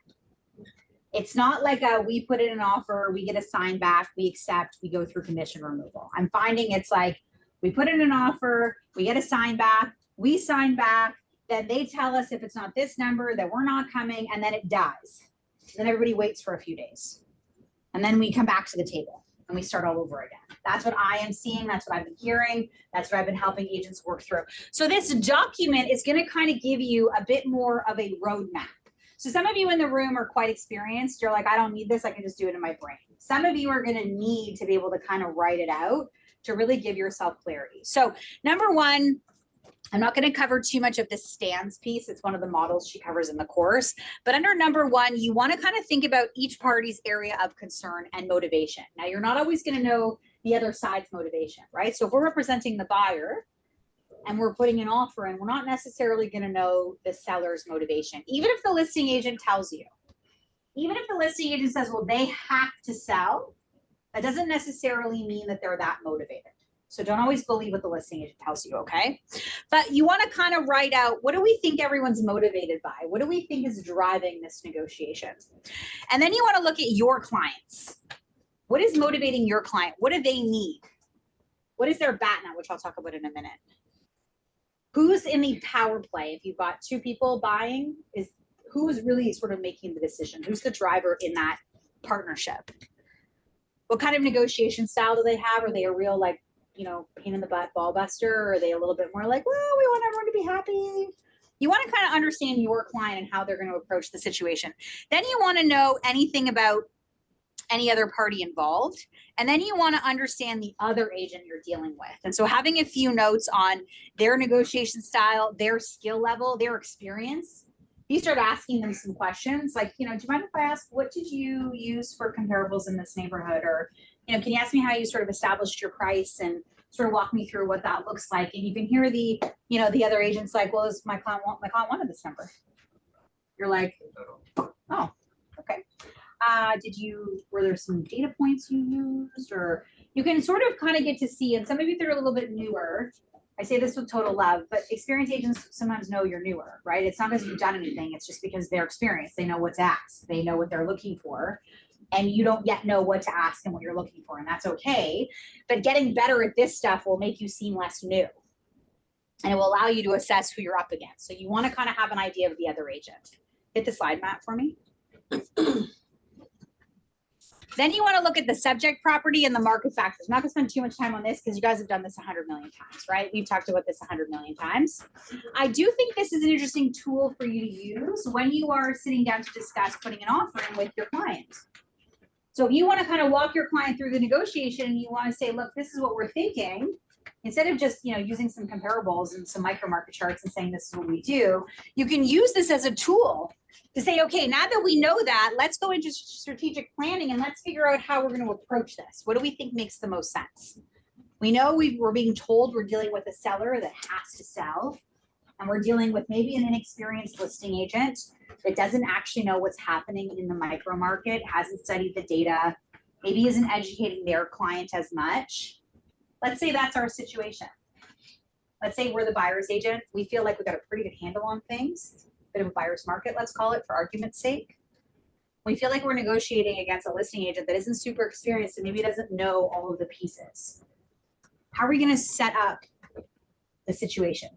It's not like we put in an offer, we get a sign back, we accept, we go through condition removal. I'm finding it's like we put in an offer, we get a sign back, we sign back, then they tell us if it's not this number that we're not coming, and then it dies. Then everybody waits for a few days. And then we come back to the table and we start all over again. That's what I am seeing. That's what I've been hearing. That's what I've been helping agents work through. So this document is going to kind of give you a bit more of a roadmap. So some of you in the room are quite experienced. You're like, I don't need this. I can just do it in my brain. Some of you are going to need to be able to kind of write it out to really give yourself clarity. So number one, I'm not going to cover too much of the stands piece. It's one of the models she covers in the course. But under number one, you want to kind of think about each party's area of concern and motivation. Now, you're not always going to know the other side's motivation, right? So if we're representing the buyer and we're putting an offer in, we're not necessarily going to know the seller's motivation. Even if the listing agent tells you, even if the listing agent says, well, they have to sell, that doesn't necessarily mean that they're that motivated. So don't always believe what the listing agent tells you, okay? But you want to kind of write out, what do we think everyone's motivated by? What do we think is driving this negotiation? And then you want to look at your clients. What is motivating your client? What do they need? What is their BATNA, which I'll talk about in a minute. Who's in the power play? If you've got two people buying, who's really sort of making the decision? Who's the driver in that partnership? What kind of negotiation style do they have? Are they a real pain in the butt ball buster, or are they a little bit more like, well, we want everyone to be happy? You want to kind of understand your client and how they're going to approach the situation. Then you want to know anything about any other party involved. And then you want to understand the other agent you're dealing with. And so having a few notes on their negotiation style, their skill level, their experience, you start asking them some questions like, do you mind if I ask, what did you use for comparables in this neighborhood? Or, can you ask me how you sort of established your price and sort of walk me through what that looks like? And you can hear the other agents like, well, my client wanted this number. You're like, oh, okay. Were there some data points you used? Or you can sort of kind of get to see, and some of you that are a little bit newer, I say this with total love, but experienced agents sometimes know you're newer, right? It's not because you've done anything. It's just because they're experienced. They know what to ask. They know what they're looking for. And you don't yet know what to ask and what you're looking for. And that's okay. But getting better at this stuff will make you seem less new. And it will allow you to assess who you're up against. So you want to kind of have an idea of the other agent. Hit the slide, Matt, for me. Then you want to look at the subject property and the market factors. I'm not gonna spend too much time on this because you guys have done this 100 million times, right? We've talked about this 100 million times. I do think this is an interesting tool for you to use when you are sitting down to discuss putting an offer in with your client. So if you want to kind of walk your client through the negotiation and you want to say, look, this is what we're thinking, instead of just, using some comparables and some micro market charts and saying this is what we do, you can use this as a tool to say, okay, now that we know that, let's go into strategic planning and let's figure out how we're going to approach this. What do we think makes the most sense? We know we're being told we're dealing with a seller that has to sell, and we're dealing with maybe an inexperienced listing agent that doesn't actually know what's happening in the micro market, hasn't studied the data, maybe isn't educating their client as much. Let's say that's our situation. Let's say we're the buyer's agent. We feel like we've got a pretty good handle on things. Bit of a buyer's market, let's call it, for argument's sake. We feel like we're negotiating against a listing agent that isn't super experienced and maybe doesn't know all of the pieces. How are we going to set up the situation?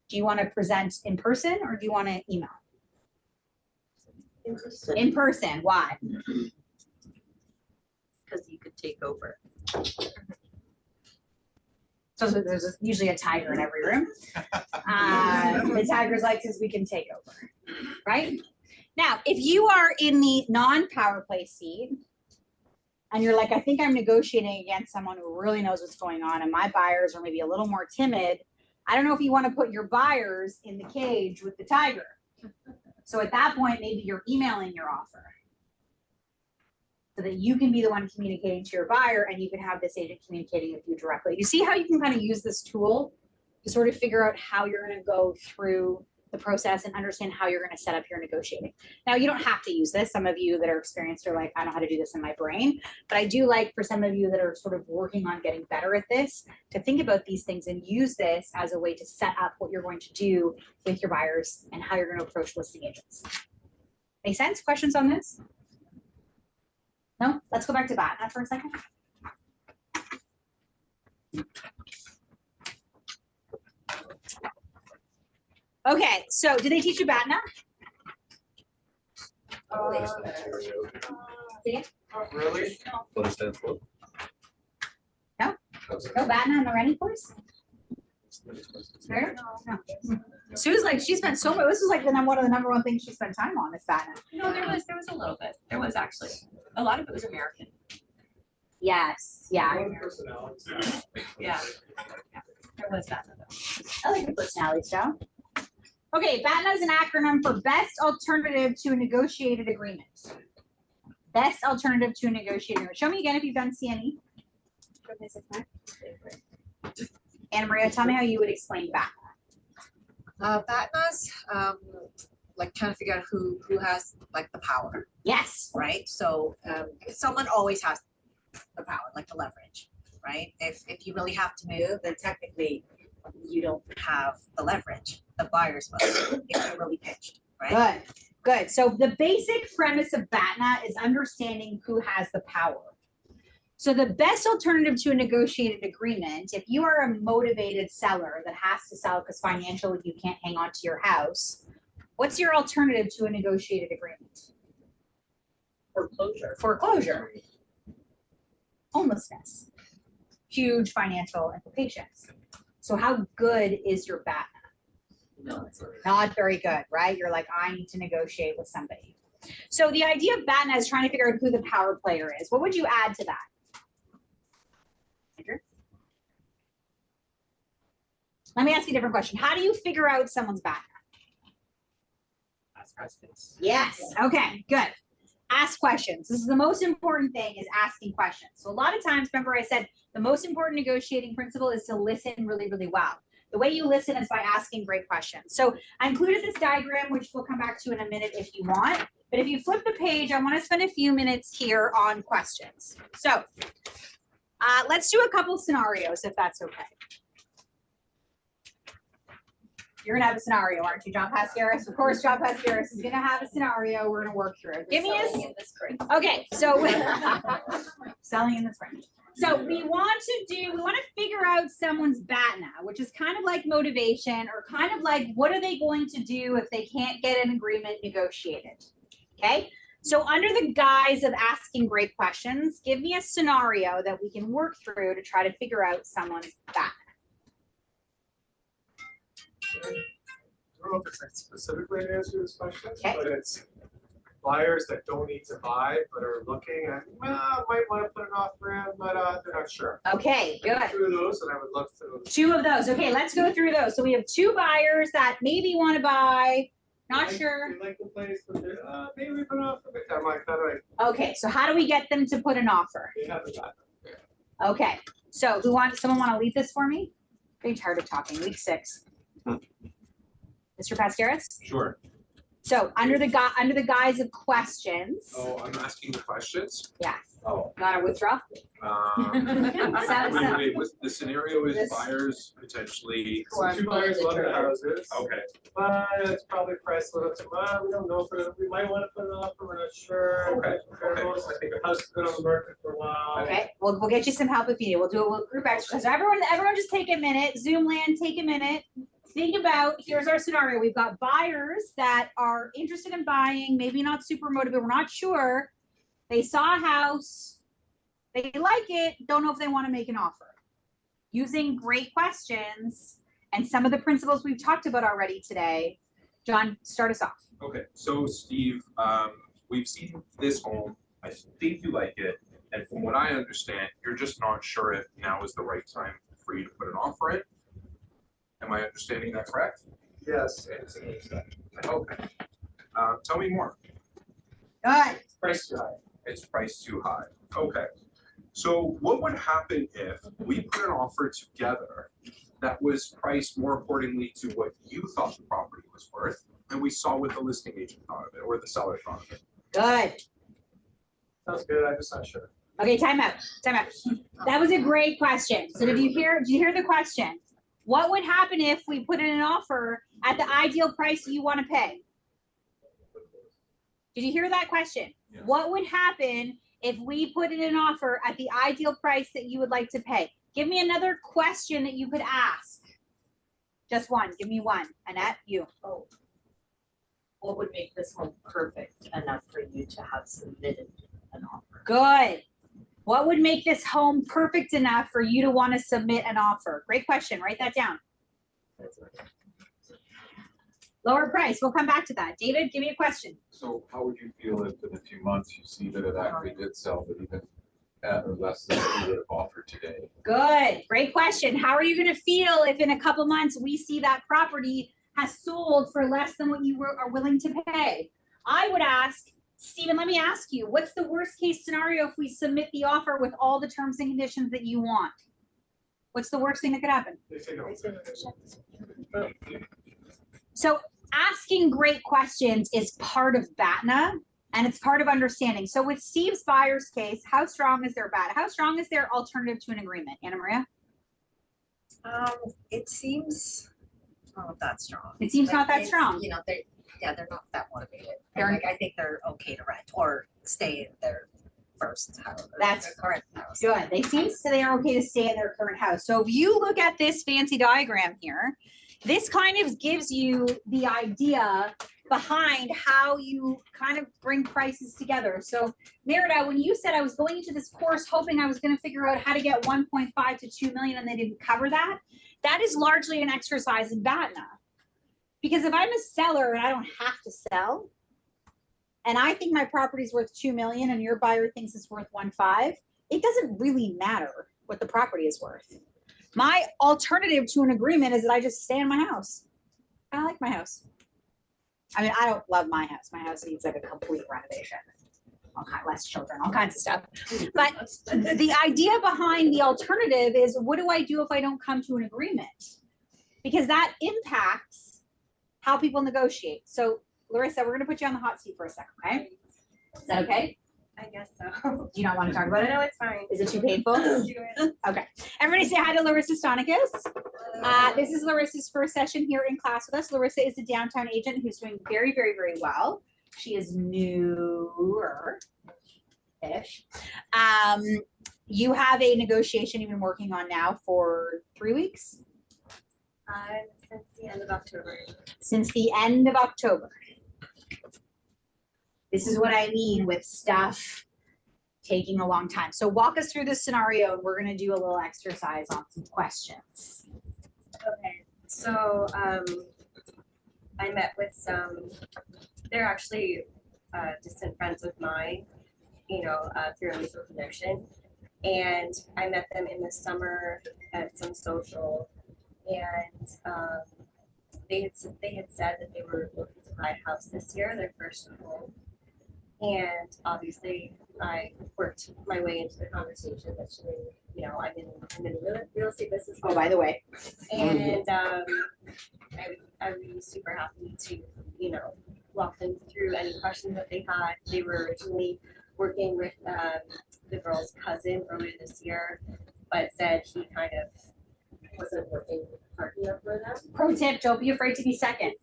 Do you want to present in person or do you want to email? In person. Why? Because you could take over. So there's usually a tiger in every room. The tiger's like, because we can take over, right? Now, if you are in the non-power play seat and you're like, I think I'm negotiating against someone who really knows what's going on and my buyers are maybe a little more timid, I don't know if you want to put your buyers in the cage with the tiger. So at that point, maybe you're emailing your offer so that you can be the one communicating to your buyer and you can have this agent communicating with you directly. You see how you can kind of use this tool to sort of figure out how you're going to go through the process and understand how you're going to set up your negotiating. Now, you don't have to use this. Some of you that are experienced are like, I know how to do this in my brain, but I do like for some of you that are sort of working on getting better at this to think about these things and use this as a way to set up what you're going to do with your buyers and how you're going to approach listing agents. Make sense? Questions on this? No? Let's go back to BATNA for a second. Okay, so did they teach you BATNA? Really? What it stands for? No BATNA in the running course? There? No. Sue's like, she spent so much, this is like one of the number one things she spent time on is BATNA. No, there was a little bit. There was actually, a lot of it was American. Yes, yeah. Yeah. There was that. I like the personality style. Okay, BATNA is an acronym for Best Alternative to a Negotiated Agreement. Best Alternative to a Negotiated Agreement. Show me again if you've done CNE. Anna Maria, tell me how you would explain BATNA. BATNA's like trying to figure out who has like the power, Yes. right? So someone always has the power, like the leverage, right? If you really have to move, then technically you don't have the leverage. The buyers must if you're really pitched, right? Good. So the basic premise of BATNA is understanding who has the power. So the best alternative to a negotiated agreement, if you are a motivated seller that has to sell because financially you can't hang on to your house, what's your alternative to a negotiated agreement? Foreclosure. Foreclosure. Homelessness. Huge financial implications. So how good is your BATNA? Not very good, right? You're like, I need to negotiate with somebody. So the idea of BATNA is trying to figure out who the power player is. What would you add to that? Andrew? Let me ask you a different question. How do you figure out someone's BATNA? Ask questions. Yes. Okay, good. Ask questions. This is the most important thing, is asking questions. So a lot of times, remember I said the most important negotiating principle is to listen really, really well. The way you listen is by asking great questions. So I included this diagram, which we'll come back to in a minute if you want. But if you flip the page, I want to spend a few minutes here on questions. So let's do a couple scenarios, if that's okay. You're going to have a scenario, aren't you, John Pascaris? Of course, John Pascaris is going to have a scenario. We're going to work through it. Give me a... Okay, so... Selling in the spring. So we want to figure out someone's BATNA, which is kind of like motivation, or kind of like, what are they going to do if they can't get an agreement negotiated? Okay, So under the guise of asking great questions, give me a scenario that we can work through to try to figure out someone's back. I don't know if it's like specifically an answer to this question, Okay. but it's buyers that don't need to buy, but are looking and, well, might want to put an offer in, but they're not sure. Okay, good. Through those, and I would love to. Two of those. Okay, let's go through those. So we have two buyers that maybe want to buy, not They like- sure. They like the place, but they're, maybe we put an offer, but I'm like, that Okay, so how do we get them to put an offer? they haven't got. Okay, so someone want to lead this for me? Very tired of talking, week 6. Mr. Pasteris? Sure. So under the guise of questions. Oh, I'm asking the questions? Yes. Oh. Gotta withdraw? Wait, the scenario is This- buyers potentially. So two buyers love their houses. Okay. But it's probably priced a little too much. We don't know if we might want to put an offer, we're not sure. Okay, Comparables. I think the house has been on the market for a while. Okay, we'll get you some help if you need. We'll do a little group exercise. Everyone just take a minute. Zoom land, take a minute. Think about, here's our scenario. We've got buyers that are interested in buying, maybe not super motivated, we're not sure. They saw a house, they like it, don't know if they want to make an offer. Using great questions and some of the principles we've talked about already today. John, start us off. Okay, so Steve, we've seen this home. I think you like it. And from what I understand, you're just not sure if now is the right time for you to put an offer in. Am I understanding that correct? Yes. Okay. Tell me more. Good. Price too high. It's priced too high. Okay. So what would happen if we put an offer together that was priced more accordingly to what you thought the property was worth, and we saw what the listing agent thought of it, or the seller thought of it? Good. Sounds good, I'm just not sure. Okay, time out. That was a great question. So did you hear the question? What would happen if we put in an offer at the ideal price you want to pay? Did you hear that question? Yes. What would happen if we put in an offer at the ideal price that you would like to pay? Give me another question that you could ask. Just one. Give me one. Annette, you. Oh. What would make this home perfect enough for you to have submitted an offer? Good. What would make this home perfect enough for you to want to submit an offer? Great question. Write that down. Lower price. We'll come back to that. David, give me a question. So how would you feel if in a few months you see that it actually did sell, but even at or less than what you would have offered today? Good. Great question. How are you going to feel if in a couple months we see that property has sold for less than what you are willing to pay? I would ask, Stephen, let me ask you, what's the worst case scenario if we submit the offer with all the terms and conditions that you want? What's the worst thing that could happen? They say no. So asking great questions is part of BATNA and it's part of understanding. So with Steve's buyer's case, how strong is their BAT? How strong is their alternative to an agreement? Anna Maria? It seems not that strong. It seems not that It's, strong. You know, they're not that motivated. They're- And, like, I think they're okay to rent or stay in their first house. or That's their current house. Good. They seem so they are okay to stay in their current house. So if you look at this fancy diagram here, this kind of gives you the idea behind how you kind of bring prices together. So Merida, when you said I was going into this course hoping I was going to figure out how to get 1.5 to 2 million and they didn't cover that, that is largely an exercise in BATNA. Because if I'm a seller and I don't have to sell, and I think my property is worth 2 million and your buyer thinks it's worth 1.5, it doesn't really matter what the property is worth. My alternative to an agreement is that I just stay in my house. I like my house. I mean, I don't love my house. My house needs like a complete renovation. Less children, all kinds of stuff. But the idea behind the alternative is, what do I do if I don't come to an agreement? Because that impacts how people negotiate. So Larissa, we're gonna put you on the hot seat for a second, right? Is that okay? I guess so. Do you not want to talk about it? No, it's fine. Is it too painful? Do it. Okay. Everybody say hi to Larissa Stonicus. This is Larissa's first session here in class with us. Larissa is a downtown agent who's doing very, very, very well. She is newer-ish. You have a negotiation you've been working on now for 3 weeks? Since the end of October. Since the end of October. This is what I mean with stuff taking a long time. So walk us through this scenario and we're gonna do a little exercise on some questions. Okay, so I met with they're actually distant friends of mine, through a mutual connection. And I met them in the summer at some social, and they had said that they were looking to buy a house this year, their first home. And obviously, I worked my way into the conversation that I'm in real estate business. Oh, by the way. And I would be super happy to, walk them through any questions that they had. They were originally working with the girl's cousin earlier this year, but said he kind of wasn't working hard enough for them. Pro tip, don't be afraid to be second.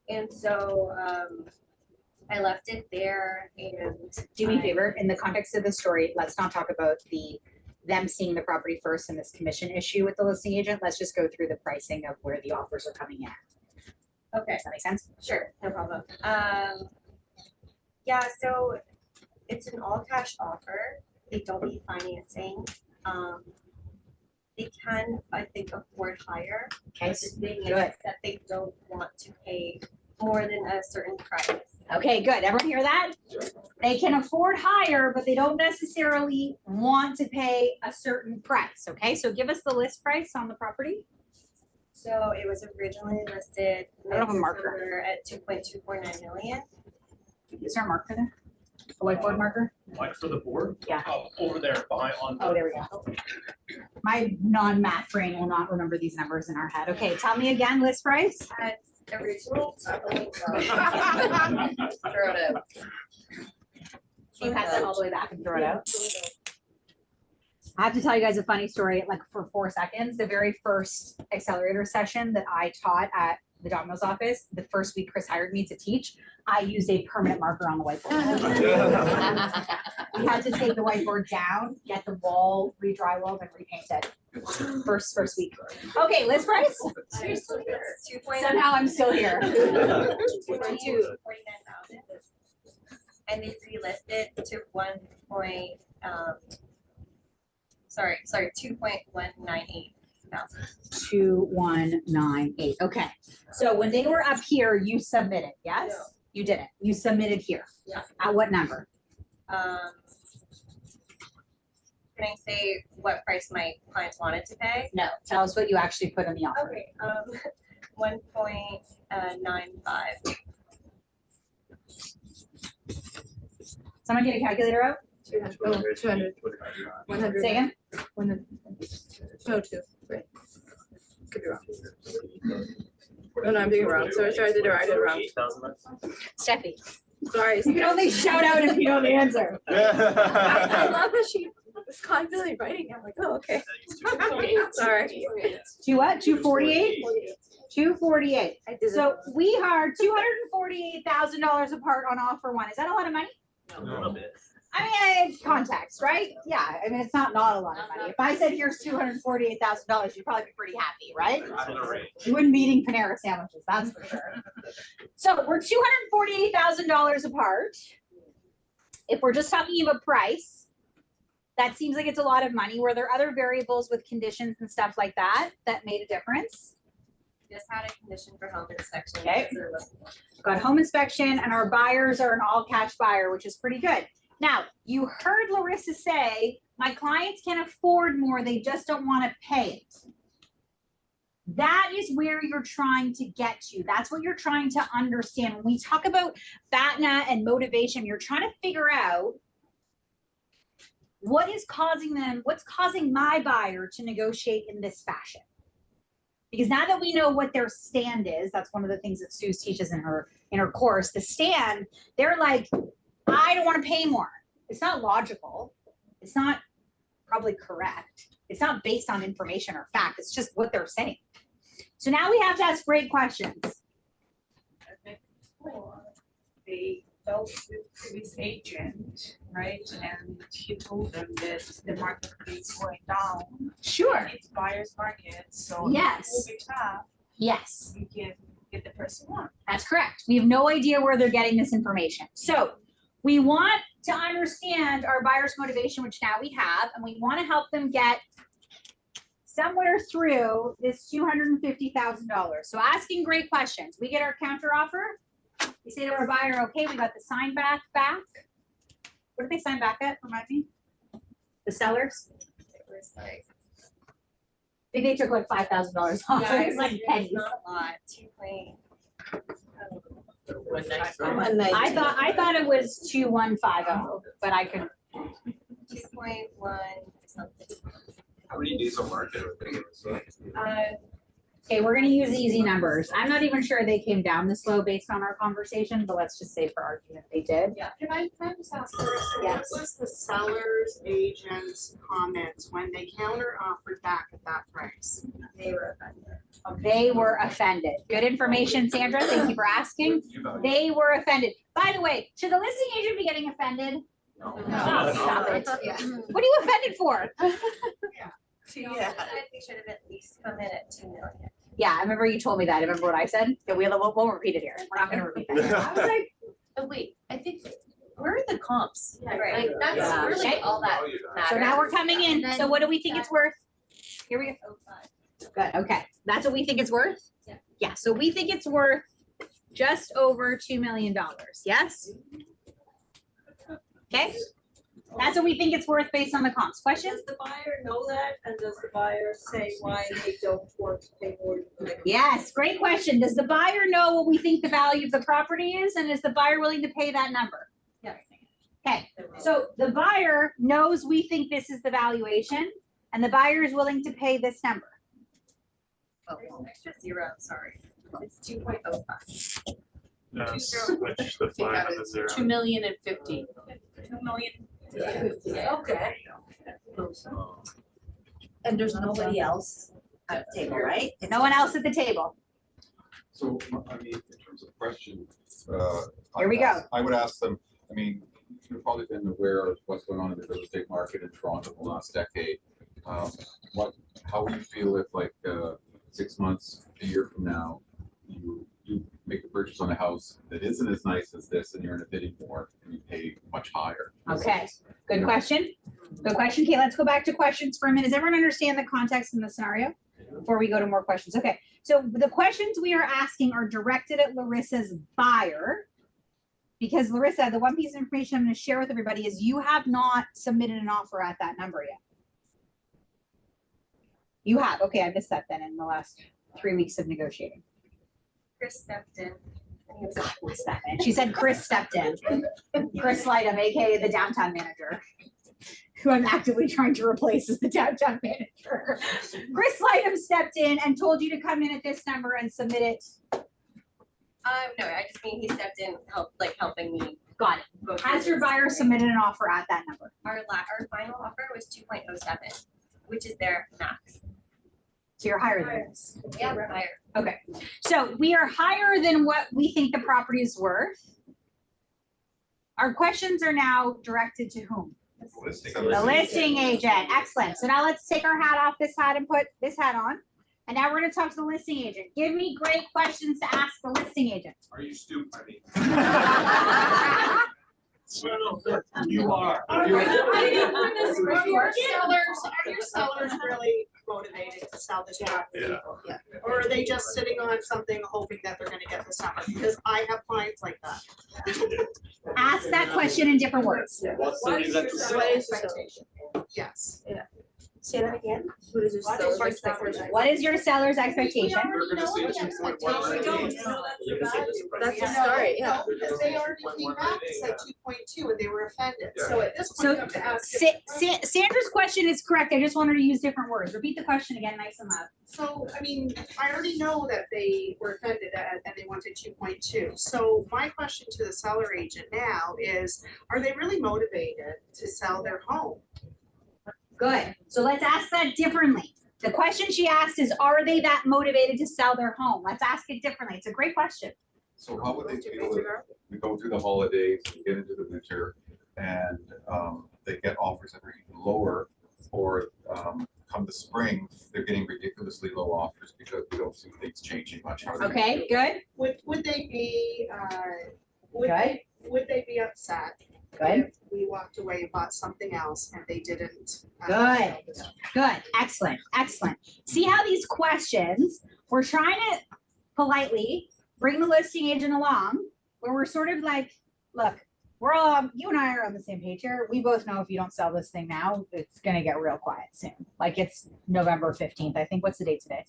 And so I left it there, and do me a favor, in the context of the story, let's not talk about them seeing the property first and this commission issue with the listing agent. Let's just go through the pricing of where the offers are coming in. Okay. Does that make sense? Sure, no problem. Yeah, so it's an all cash offer. They don't need financing. They can, I think, afford higher. Okay, The thing is good. that they don't want to pay more than a certain price. Okay, good. Everyone hear that? They can afford higher, but they don't necessarily want to pay a certain price. Okay, so give us the list price on the property. So it was originally listed I don't have a marker. at 2.249 million. Is there a marker there? A whiteboard marker? Like for the board? Yeah. Oh, over there behind on. Oh, there we go. My non-math brain will not remember these numbers in our head. Okay, tell me again, list price. Originally, Throw it out. Can you pass that all the way back and throw it out? I have to tell you guys a funny story, like for 4 seconds. The very first accelerator session that I taught at the Domino's office, the first week Chris hired me to teach, I used a permanent marker on the whiteboard. We had to take the whiteboard down, get the wall re-drywalled and repainted. First week. Okay, list price? Somehow I'm still here. 2.49,000. And they relisted to 2.198 thousand. 2198. Okay. So when they were up here, you submitted, yes? No. You didn't. You submitted here. Yeah. At what number? Can I say what price my clients wanted to pay? No. Tell us what you actually put in the offer. Okay, 1.95. Someone get a calculator out? 200. 100. Say again? 100. No, 2. Wait. Could be wrong. Oh, no, I'm doing it wrong. Sorry, I did it wrong. Steffi. Sorry. You can only shout out if you know the answer. I love that she was confidently writing. I'm like, oh, okay. Sorry. To what? 248? 248. I did So we are $248,000 apart on offer one. Is that a lot of money? A little bit. I mean, it's context, right? Yeah, I mean, it's not a lot of money. If I said here's $248,000, you'd probably be pretty happy, right? You wouldn't be eating Panera sandwiches, that's for sure. So we're $248,000 apart. If we're just talking about price, that seems like it's a lot of money. Were there other variables with conditions and stuff like that that made a difference? Just had a condition for home inspection. Okay. Got home inspection, and our buyers are an all-cash buyer, which is pretty good. Now, you heard Larissa say, my clients can afford more, they just don't want to pay it. That is where you're trying to get to. That's what you're trying to understand. When we talk about BATNA and motivation, you're trying to figure out what is causing them, what's causing my buyer to negotiate in this fashion. Because now that we know what their stand is, that's one of the things that Sue teaches in her course, the stand, they're like, I don't want to pay more. It's not logical. It's not probably correct. It's not based on information or fact. It's just what they're saying. So now we have to ask great questions. They dealt with previous agent, right? And he told them that the market is going down. Sure. And it's buyer's market, so Yes. if it's tough, Yes. you can get the person one. That's correct. We have no idea where they're getting this information. So we want to understand our buyer's motivation, which now we have, and we want to help them get somewhere through this $250,000. So asking great questions. We get our counter offer. We say to our buyer, okay, we got the sign back. What did they sign back at? Remind me. The sellers? It was like, I think they took like $5,000 off. yeah, It was like pennies. not a lot, 2 point. I thought it was 2150, but I could. 2.1 something. How many days on market are they? Okay, we're gonna use easy numbers. I'm not even sure they came down this low based on our conversation, but let's just say for argument they did. Yeah, can I just ask Larissa, what Yes. was the seller's agent's comments when they counter offered back at that price? They were offended. They were offended. Good information, Sandra. Thank you for asking. They were offended. By the way, should the listing agent be getting offended? No. Oh, stop it. Yeah. What are you offended for? No, I think they should have at least come in at 2 million. Yeah, I remember you told me that. I remember what I said. Yeah, we'll repeat it here. We're not gonna repeat that. I was like, Oh, wait, I think, where are the comps? Right. Like, that's Yeah. really Okay. all that matters. so now we're coming in. So what do we think it's worth? Here we go. 0.05. Good, okay. That's what we think it's worth? Yeah. Yeah, so we think it's worth just over $2 million, yes? Okay, that's what we think it's worth based on the comps. Questions? Does the buyer know that, and does the buyer say why they don't want to pay more? Yes, great question. Does the buyer know what we think the value of the property is, and is the buyer willing to pay that number? Yeah. Okay, so the buyer knows we think this is the valuation, and the buyer is willing to pay this number. Oh, there's an extra zero, sorry. It's 2.05. Switch the five and the zero. 2,050,000. 2 million. Okay. And there's nobody else at the table, right? No one else at the table. So, I mean, in terms of questions, Here we go. I would ask them, I mean, you've probably been aware of what's going on in the real estate market in Toronto in the last decade. How would you feel if like 6 months, a year from now, you make a purchase on a house that isn't as nice as this and you're in a bidding war and you pay much higher? Okay, good question. Good question. Okay, let's go back to questions for a minute. Does everyone understand the context in the scenario before we go to more questions? Okay, so the questions we are asking are directed at Larissa's buyer. Because Larissa, the one piece of information I'm going to share with everybody is you have not submitted an offer at that number yet. You have. Okay, I missed that then in the last 3 weeks of negotiating. Chris stepped in. And he was God, what's that, man? She said Chris stepped in. Chris Lightham, aka the downtown manager, who I'm actively trying to replace as the downtown manager. Chris Lightham stepped in and told you to come in at this number and submit it. no, I just mean he stepped in, helping me. Got it. Has your buyer submitted an offer at that number? Our final offer was 2.07, which is their max. So you're higher than this. Yeah, we're higher. Okay, so we are higher than what we think the property is worth. Our questions are now directed to whom? The listing agent. Excellent. So now let's take our hat off this hat and put this hat on. And now we're going to talk to the listing agent. Give me great questions to ask the listing agent. Are you stupid? I mean. You are. Are your sellers really motivated to sell this property? Yeah. Or are they just sitting on something hoping that they're gonna get the summer? Because I have clients like that. Ask that question in different words. What's the expectation? Yes. Say that again? What is your What is seller's your expectation? What is your seller's expectation? We're gonna say 2.1. That's the start, yeah. Because they already came back and said 2.2 and they were offended. Yeah. So at this point, you have to ask. Sandra's question is correct. I just want her to use different words. Repeat the question again, nice and loud. So, I mean, I already know that they were offended and they wanted 2.2. So my question to the seller agent now is, are they really motivated to sell their home? Good. So let's ask that differently. The question she asked is, are they that motivated to sell their home? Let's ask it differently. It's a great question. So how would they feel if we go through the holidays, we get into the winter, and they get offers that are even lower, or come the spring, they're getting ridiculously low offers because we don't see things changing much. How do they Okay, feel? good. Would they be, Good. would they be upset Good. if we walked away and bought something else and they didn't. Good. Good, excellent, excellent. See how these questions, we're trying to politely bring the listing agent along, where we're sort of like, look, we're all, you and I are on the same page here. We both know if you don't sell this thing now, it's gonna get real quiet soon. Like it's November 15th, I think. What's the date today?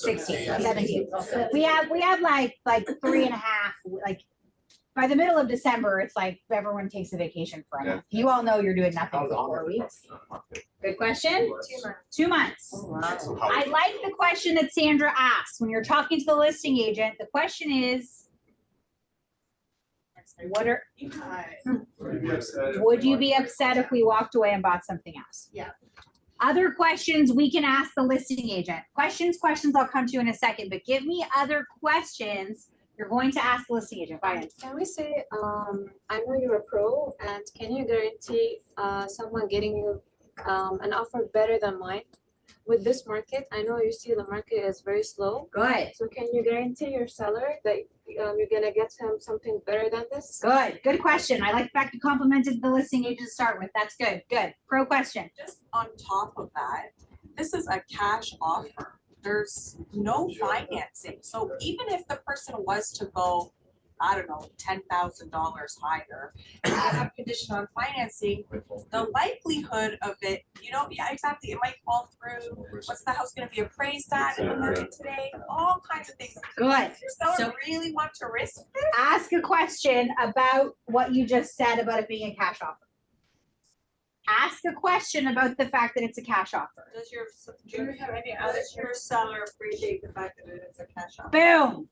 16th, 17th. We have like 3.5, like by the middle of December, it's like everyone takes a vacation for a month. You all know you're doing nothing for 4 weeks. Good question. 2 months. So how- I like the question that Sandra asked. When you're talking to the listing agent, the question is, what are, would you be upset if we walked away and bought something else? Yeah. Other questions we can ask the listing agent. Questions I'll come to in a second, but give me other questions you're going to ask the listing agent. Go ahead. Can we say, I know you're a pro, and can you guarantee someone getting you an offer better than mine? With this market, I know you see the market is very slow. Good. So can you guarantee your seller that you're gonna get him something better than this? Good. Good question. I like the fact you complimented the listing agent to start with. That's good. Good. Pro question. Just on top of that, this is a cash offer. There's no financing. So even if the person was to go, I don't know, $10,000 higher, and they have condition on financing, the likelihood of it, yeah, exactly, it might fall through. What's the house gonna be appraised at in the market today? All kinds of things. Good. Does your So- seller really want to risk this? Ask a question about what you just said about it being a cash offer. Ask a question about the fact that it's a cash offer. Does your seller appreciate the fact that it's a cash offer? Boom.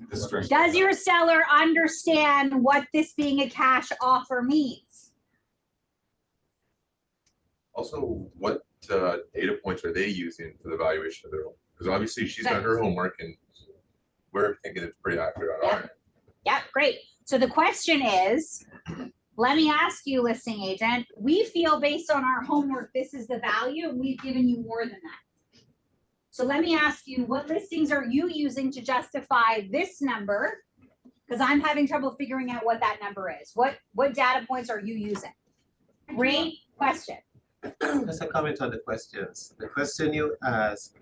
The strength. Does your seller understand what this being a cash offer means? Also, what data points are they using for the valuation of their home? Because obviously she's done her homework and we're thinking it's pretty accurate on our end. Yeah, great. So the question is, let me ask you, listing agent, we feel based on our homework, this is the value, and we've given you more than that. So let me ask you, what listings are you using to justify this number? Because I'm having trouble figuring out what that number is. What data points are you using? Great question. Just a comment on the questions. The question you ask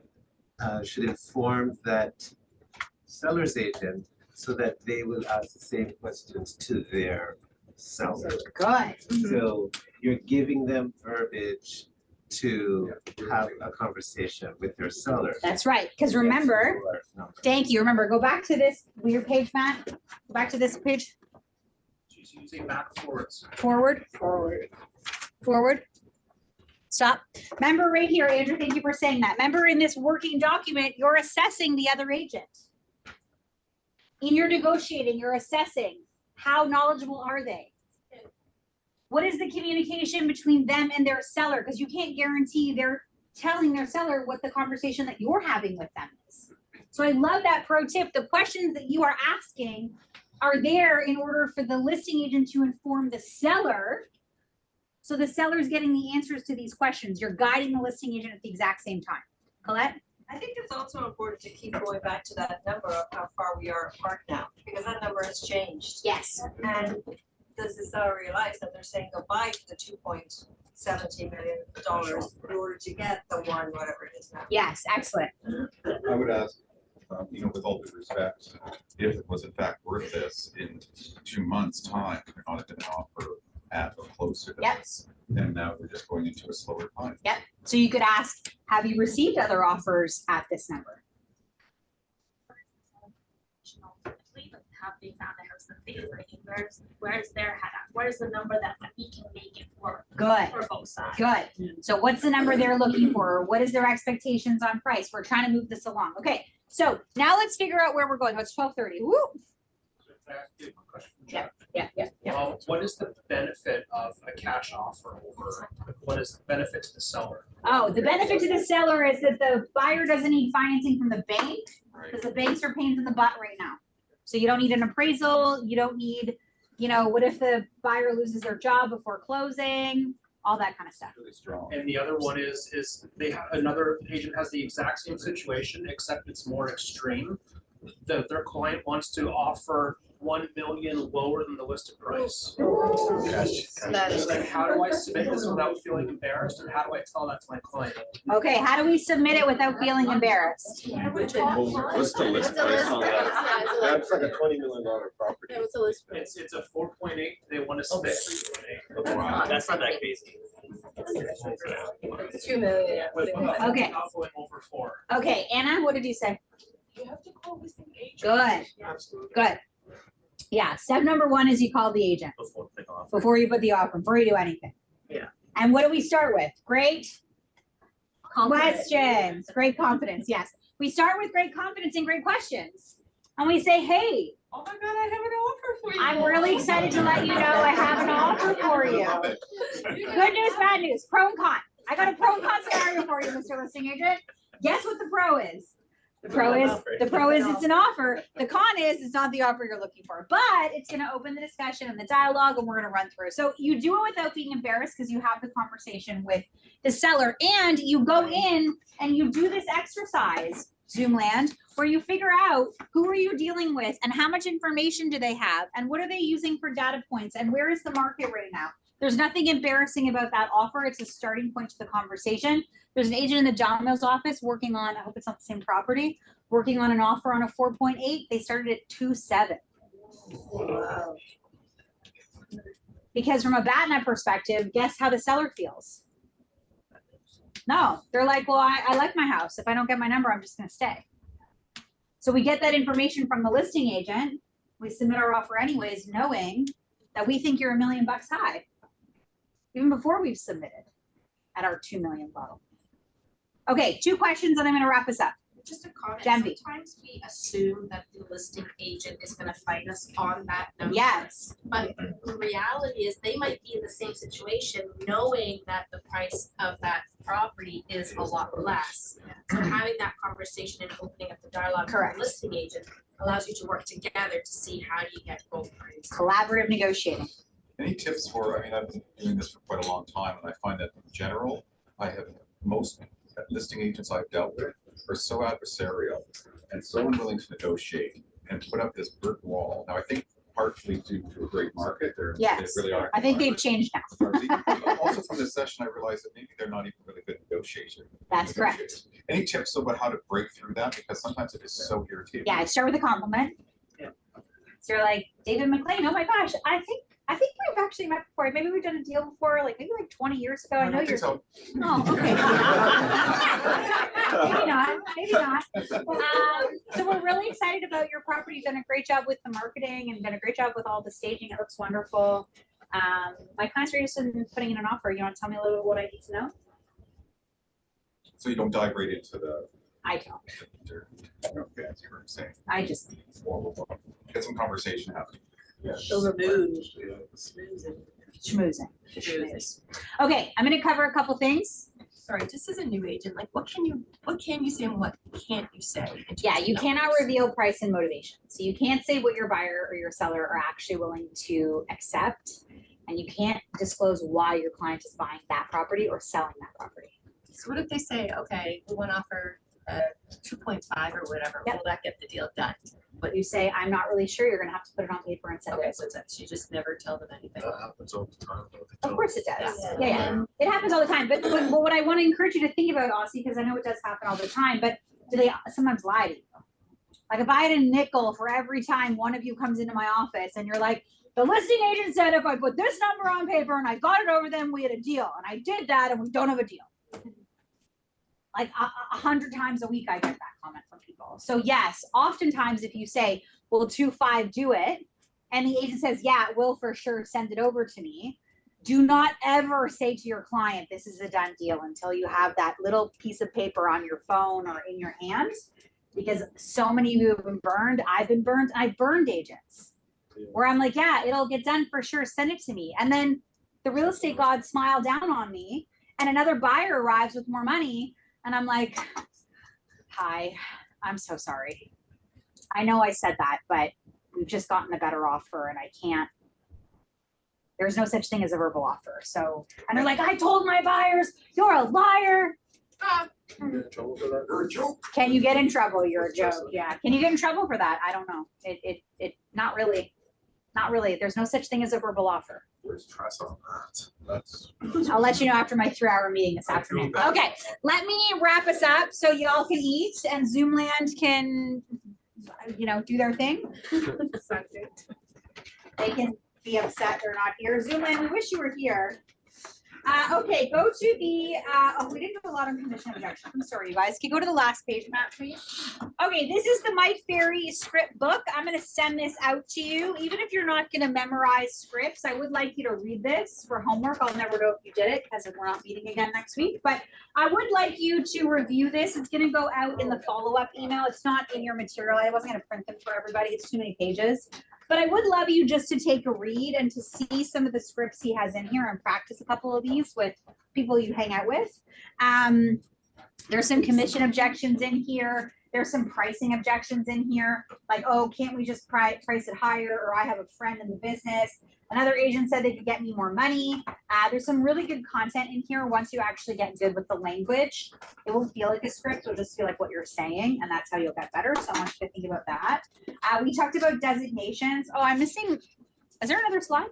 should inform that seller's agent so that they will ask the same questions to their seller. Good. So you're giving them verbiage to have a conversation with their seller. That's right. Because remember, thank you. Remember, go back to this, your page, Matt. Go back to this page. She's using back forwards. Forward. Forward. Forward. Stop. Remember right here, Andrew, thank you for saying that. Remember in this working document, you're assessing the other agent. In your negotiating, you're assessing how knowledgeable are they? What is the communication between them and their seller? Because you can't guarantee they're telling their seller what the conversation that you're having with them is. So I love that pro tip. The questions that you are asking are there in order for the listing agent to inform the seller. So the seller's getting the answers to these questions. You're guiding the listing agent at the exact same time. Colette? I think it's also important to keep going back to that number of how far we are apart now, because that number has changed. Yes. And does the seller realize that they're saying goodbye to the $2.17 million in order to get the one, whatever it is now? Yes, excellent. I would ask, with all due respect, if it was in fact worth this in 2 months' time, you're not going to offer at or close to this. And now we're just going into a slower time. Yep. So you could ask, have you received other offers at this number? Have they found a house that they like? Where's their head at? Where's the number that we can make it work? Good. For both sides. Good. So what's the number they're looking for? What is their expectations on price? We're trying to move this along. Okay. So now let's figure out where we're going. It's 12:30. Woo. Yeah. What is the benefit of a cash offer over, what is the benefit to the seller? Oh, the benefit to the seller is that the buyer doesn't need financing from the bank because the banks are pains in the butt right now. So you don't need an appraisal. You don't need, what if the buyer loses their job before closing? All that kind of stuff. And the other one is they have, another agent has the exact same situation, except it's more extreme. Their client wants to offer 1 million lower than the listed price. That is- Then how do I submit this without feeling embarrassed, and how do I tell that to my client? Okay, how do we submit it without feeling embarrassed? What's the list price on that? That's like a $20 million property. Yeah, what's the list price? It's a 4.8, they want to submit 3.8. That's not that crazy. 2 million. Okay. Not going over 4. Okay, Anna, what did you say? You have to call listing agent. Good, Absolutely. good. Yeah, step number 1 is you call the agent before you put the offer, before you do anything. Yeah. And what do we start with? Great questions, great confidence, yes. We start with great confidence and great questions. And we say, hey, Oh my God, I have an offer for you. I'm really excited to let you know I have an offer for you. Good news, bad news, pro and con. I got a pro and con scenario for you, Mr. Listing Agent. Guess what the pro is? The pro is it's an offer. The con is it's not the offer you're looking for, but it's going to open the discussion and the dialogue, and we're going to run through. So you do it without being embarrassed because you have the conversation with the seller, and you go in and you do this exercise, Zoomland, where you figure out who are you dealing with and how much information do they have and what are they using for data points and where is the market right now. There's nothing embarrassing about that offer. It's a starting point to the conversation. There's an agent in the John Mills office working on, I hope it's not the same property, working on an offer on a 4.8. They started at 2.7. Wow. Because from a BATNet perspective, guess how the seller feels? No, they're like, well, I like my house. If I don't get my number, I'm just going to stay. So we get that information from the listing agent. We submit our offer anyways, knowing that we think you're $1 million high, even before we've submitted at our 2 million level. Okay, 2 questions and I'm going to wrap this up. Just a comment, Demby. sometimes we assume that the listing agent is gonna fight us on that number. Yes. But the reality is they might be in the same situation, knowing that the price of that property is a lot less. So having that conversation and opening up the dialogue with Correct. the listing agent allows you to work together to see how do you get both parties. Collaborative negotiating. Any tips for, I mean, I've been doing this for quite a long time, and I find that in general, I have most listing agents I've dealt with are so adversarial and so unwilling to negotiate and put up this brick wall. Now, I think partially due to a great market, they Yes. really are. I think they've changed now. Also from this session, I realized that maybe they're not even really good negotiators. That's correct. Any tips about how to break through that? Because sometimes it is so irritating. Yeah, I start with a compliment. So you're like, David McLean, oh my gosh, I think we've actually met before. Maybe we've done a deal before, like maybe like 20 years ago. I know you're. So. Oh, okay. Maybe not. So we're really excited about your property. You've done a great job with the marketing and done a great job with all the staging. It looks wonderful. My clients are interested in putting in an offer. You want to tell me a little bit what I need to know? So you don't dive right into the. I don't. Okay, I see what I'm saying. I just. Get some conversation happening. Schmoozing. Okay, I'm gonna cover a couple things. Sorry, just as a new agent, like what can you say and what can't you say? Yeah, you cannot reveal price and motivation. So you can't say what your buyer or your seller are actually willing to accept. And you can't disclose why your client is buying that property or selling that property. So what if they say, okay, we want to offer 2.5 or whatever, will that get the deal done? But you say, I'm not really sure, you're gonna have to put it on paper and send Okay, it. so that's, you just never tell them anything. That happens all the time. Of course it does. Yeah. Yeah. It happens all the time. But what I want to encourage you to think about, Aussie, because I know it does happen all the time, but do they sometimes lie to you? Like if I had a nickel for every time one of you comes into my office and you're like, the listing agent said if I put this number on paper and I got it over them, we had a deal. And I did that and we don't have a deal. Like 100 times a week I get that comment from people. So yes, oftentimes if you say, will 2.5 do it? And the agent says, yeah, it will for sure, send it over to me. Do not ever say to your client, this is a done deal until you have that little piece of paper on your phone or in your hands. Because so many of you have been burned. I've been burned. I've burned agents where I'm like, yeah, it'll get done for sure. Send it to me. And then the real estate gods smile down on me and another buyer arrives with more money. And I'm like, hi, I'm so sorry. I know I said that, but we've just gotten a better offer and I can't. There's no such thing as a verbal offer. So, and they're like, I told my buyers, you're a liar. Get in trouble for that? You're a joke. Can you get in trouble? You're a joke. Yeah. Can you get in trouble for that? I don't know. It not really. Not really. There's no such thing as a verbal offer. Where's Tress on that? That's. I'll let you know after my 3-hour meeting this afternoon. Okay, let me wrap us up so y'all can eat and Zoomland can, you know, do their thing. They can be upset they're not here. Zoomland, we wish you were here. Okay, go to the, oh, we didn't do a lot on commission objection. I'm sorry, you guys. Can you go to the last page, Matt, please? Okay, this is the Mike Ferry script book. I'm gonna send this out to you. Even if you're not gonna memorize scripts, I would like you to read this for homework. I'll never know if you did it because we're not meeting again next week, but I would like you to review this. It's gonna go out in the follow-up email. It's not in your material. I wasn't gonna print them for everybody. It's too many pages. But I would love you just to take a read and to see some of the scripts he has in here and practice a couple of these with people you hang out with. There's some commission objections in here. There's some pricing objections in here. Like, oh, can't we just price it higher? Or I have a friend in the business. Another agent said they could get me more money. There's some really good content in here. Once you actually get good with the language, it won't feel like a script. It'll just feel like what you're saying. And that's how you'll get better. So I want you to think about that. We talked about designations. Oh, I'm missing. Is there another slide?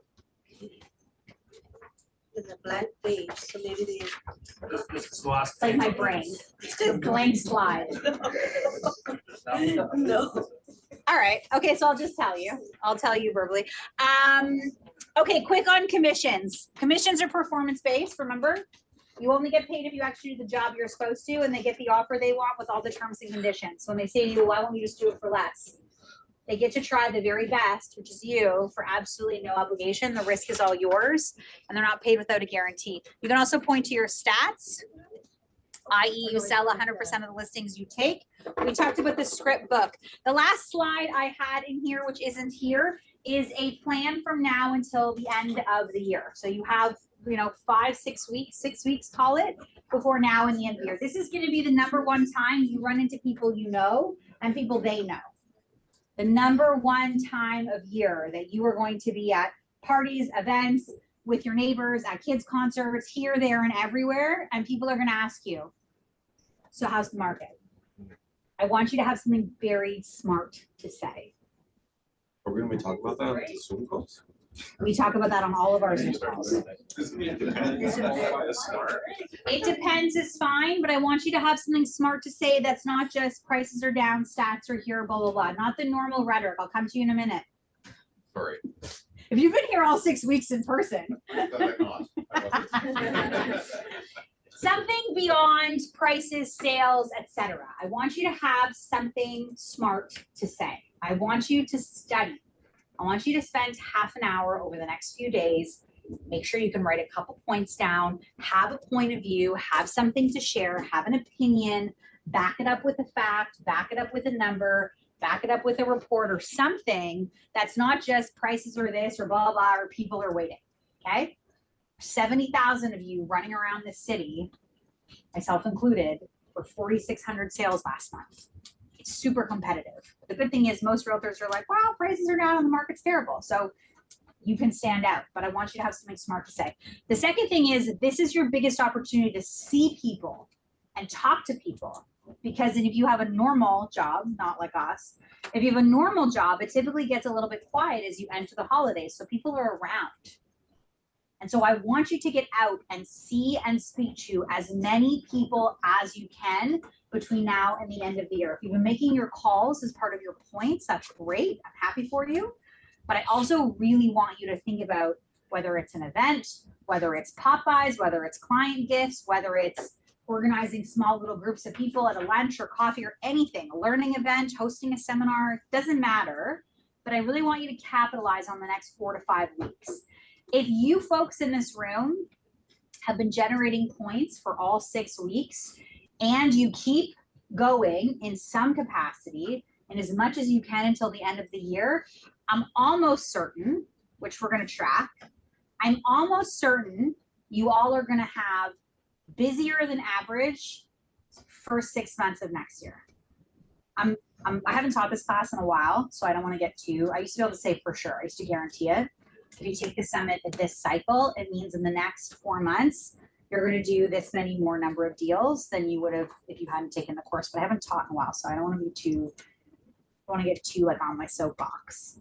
There's a blank page, so maybe they. This is the last. It's like my brain. It's a blank slide. No. All right. Okay, so I'll just tell you. I'll tell you verbally. Okay, quick on commissions. Commissions are performance-based, remember? You only get paid if you actually do the job you're supposed to, and they get the offer they want with all the terms and conditions. When they say to you, why won't you just do it for less? They get to try the very best, which is you, for absolutely no obligation. The risk is all yours, and they're not paid without a guarantee. You can also point to your stats, i.e. you sell 100% of the listings you take. We talked about the script book. The last slide I had in here, which isn't here, is a plan from now until the end of the year. So you have, you know, 6 weeks, call it, before now and the end of the year. This is going to be the #1 time you run into people you know and people they know. The #1 time of year that you are going to be at parties, events, with your neighbors, at kids' concerts, here, there, and everywhere, and people are going to ask you, so how's the market? I want you to have something very smart to say. Are we gonna be talking about that on the Zoom calls? We talk about that on all of our Zoom calls. It depends is fine, but I want you to have something smart to say that's not just prices are down, stats are here, blah, blah, blah. Not the normal rhetoric. I'll come to you in a minute. Sorry. If you've been here all 6 weeks in person. Something beyond prices, sales, etc. I want you to have something smart to say. I want you to study. I want you to spend half an hour over the next few days. Make sure you can write a couple points down, have a point of view, have something to share, have an opinion, back it up with a fact, back it up with a number, back it up with a report or something that's not just prices are this or blah, blah, or people are waiting, okay? 70,000 of you running around the city, myself included, for 4,600 sales last month. It's super competitive. The good thing is most realtors are like, wow, prices are down and the market's terrible. So you can stand out, but I want you to have something smart to say. The second thing is this is your biggest opportunity to see people and talk to people. Because if you have a normal job, not like us, if you have a normal job, it typically gets a little bit quiet as you enter the holidays. So people are around. And so I want you to get out and see and speak to as many people as you can between now and the end of the year. If you've been making your calls as part of your points, that's great. I'm happy for you. But I also really want you to think about whether it's an event, whether it's pop-bys, whether it's client gifts, whether it's organizing small little groups of people at a lunch or coffee or anything, a learning event, hosting a seminar, doesn't matter. But I really want you to capitalize on the next 4 to 5 weeks. If you folks in this room have been generating points for all 6 weeks and you keep going in some capacity and as much as you can until the end of the year, I'm almost certain, which we're going to track, I'm almost certain you all are going to have busier than average first 6 months of next year. I haven't taught this class in a while, so I don't want to get too, I used to be able to say for sure, I used to guarantee it. If you take the summit at this cycle, it means in the next 4 months, you're going to do this many more number of deals than you would have if you hadn't taken the course. But I haven't taught in a while, so I don't want to be too, I don't want to get too like on my soapbox.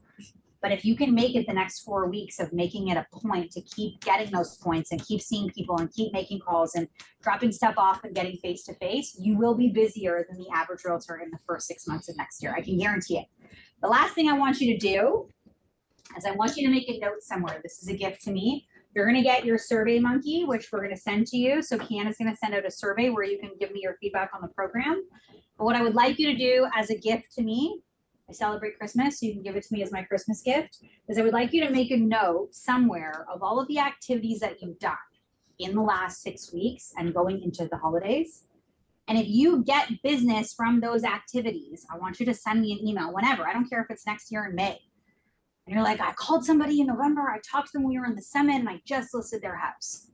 But if you can make it the next 4 weeks of making it a point to keep getting those points and keep seeing people and keep making calls and dropping stuff off and getting face to face, you will be busier than the average realtor in the first 6 months of next year. I can guarantee it. The last thing I want you to do is I want you to make a note somewhere. This is a gift to me. You're gonna get your Survey Monkey, which we're gonna send to you. So Kiana's gonna send out a survey where you can give me your feedback on the program. But what I would like you to do as a gift to me, I celebrate Christmas, so you can give it to me as my Christmas gift, is I would like you to make a note somewhere of all of the activities that you've done in the last 6 weeks and going into the holidays. And if you get business from those activities, I want you to send me an email whenever. I don't care if it's next year in May. And you're like, I called somebody in November, I talked to them when we were in the summit, and I just listed their house.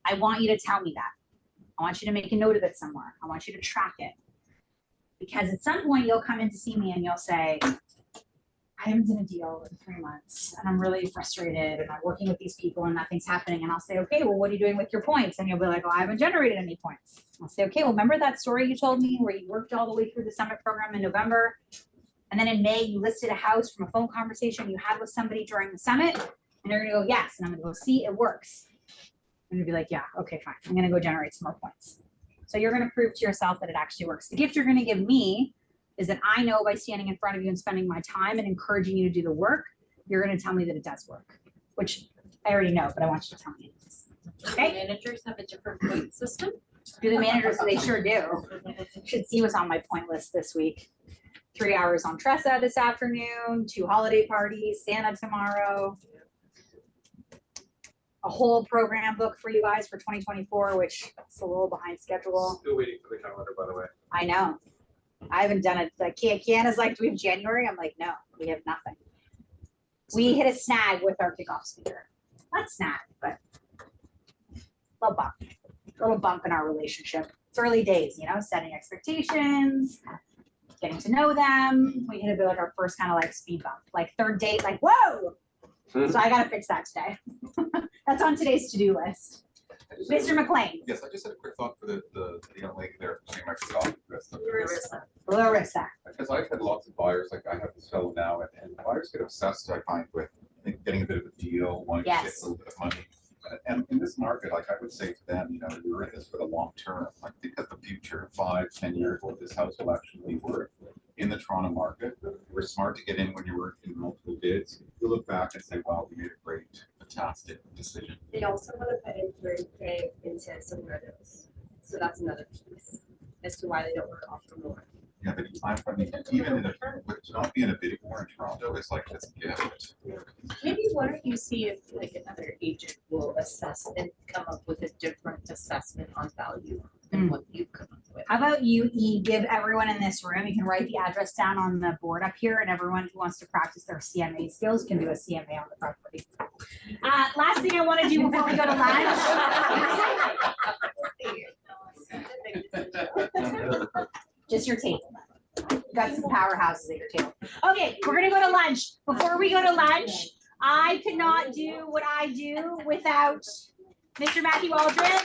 I want you to tell me that. I want you to make a note of it somewhere. I want you to track it. Because at some point you'll come in to see me and you'll say, I haven't done a deal in 3 months and I'm really frustrated and I'm working with these people and nothing's happening. And I'll say, okay, well, what are you doing with your points? And you'll be like, oh, I haven't generated any points. I'll say, okay, well, remember that story you told me where you worked all the way through the summit program in November? And then in May, you listed a house from a phone conversation you had with somebody during the summit. And you're gonna go, yes. And I'm gonna go, see, it works. And you'll be like, yeah, okay, fine. I'm gonna go generate some more points. So you're going to prove to yourself that it actually works. The gift you're going to give me is that I know by standing in front of you and spending my time and encouraging you to do the work, you're going to tell me that it does work, which I already know, but I want you to tell me. Okay? Managers have a different point system. Do the managers? They sure do. Should see what's on my point list this week. 3 hours on Tressa this afternoon, 2 holiday parties, Santa tomorrow. A whole program book for you guys for 2024, which is a little behind schedule. Still waiting for the calendar, by the way. I know. I haven't done it. Like Kiana's like, do we have January? I'm like, no, we have nothing. We hit a snag with our kickoff speaker. Not snag, but little bump in our relationship. It's early days, you know, setting expectations, getting to know them. We hit a bit like our first kind of like speed bump, like third date, like, whoa. So I got to fix that today. That's on today's to-do list. Mr. McLean. Yes, I just had a quick thought for the young lady there from Microsoft. Larissa. Because I've had lots of buyers, like I have this fellow now, and buyers get obsessed, I find, with getting a bit of a deal, wanting to get a little bit of money. And in this market, like I would say to them, you know, you're in this for the long term, like think of the future, 5-10 years, what this house will actually be worth. In the Toronto market, we're smart to get in when you're working multiple bids. You look back and say, wow, we made a great, fantastic decision. They also want to put in 30K into some rentals. So that's another piece as to why they don't want to offer more. Yeah, but I mean, even in a, with not being a bidding war in Toronto, it's like, it's a gift. Maybe why don't you see if like another agent will assess and come up with a different assessment on value than what you've come up with. How about you give everyone in this room, you can write the address down on the board up here, and everyone who wants to practice their CMA skills can do a CMA on the property. Last thing I want to do before we go to lunch. Just your table. Got some powerhouses at your table. Okay, we're gonna go to lunch. Before we go to lunch, I could not do what I do without Mr. Matthew Aldrin.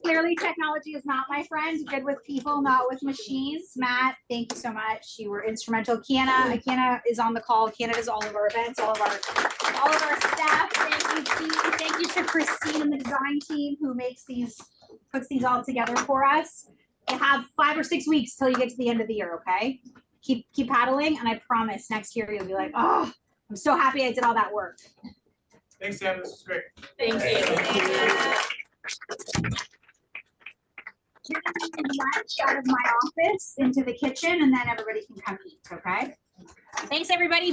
Clearly technology is not my friend. Good with people, not with machines. Matt, thank you so much. You were instrumental. Kiana is on the call. Kiana does all of our events, all of our staff. Thank you, team. Thank you to Christine and the design team who puts these all together for us. You have 5 or 6 weeks till you get to the end of the year, okay? Keep paddling, and I promise next year you'll be like, oh, I'm so happy I did all that work. Thanks, Sam. This was great. Thank you. Lunch out of my office into the kitchen, and then everybody can come eat, okay? Thanks, everybody.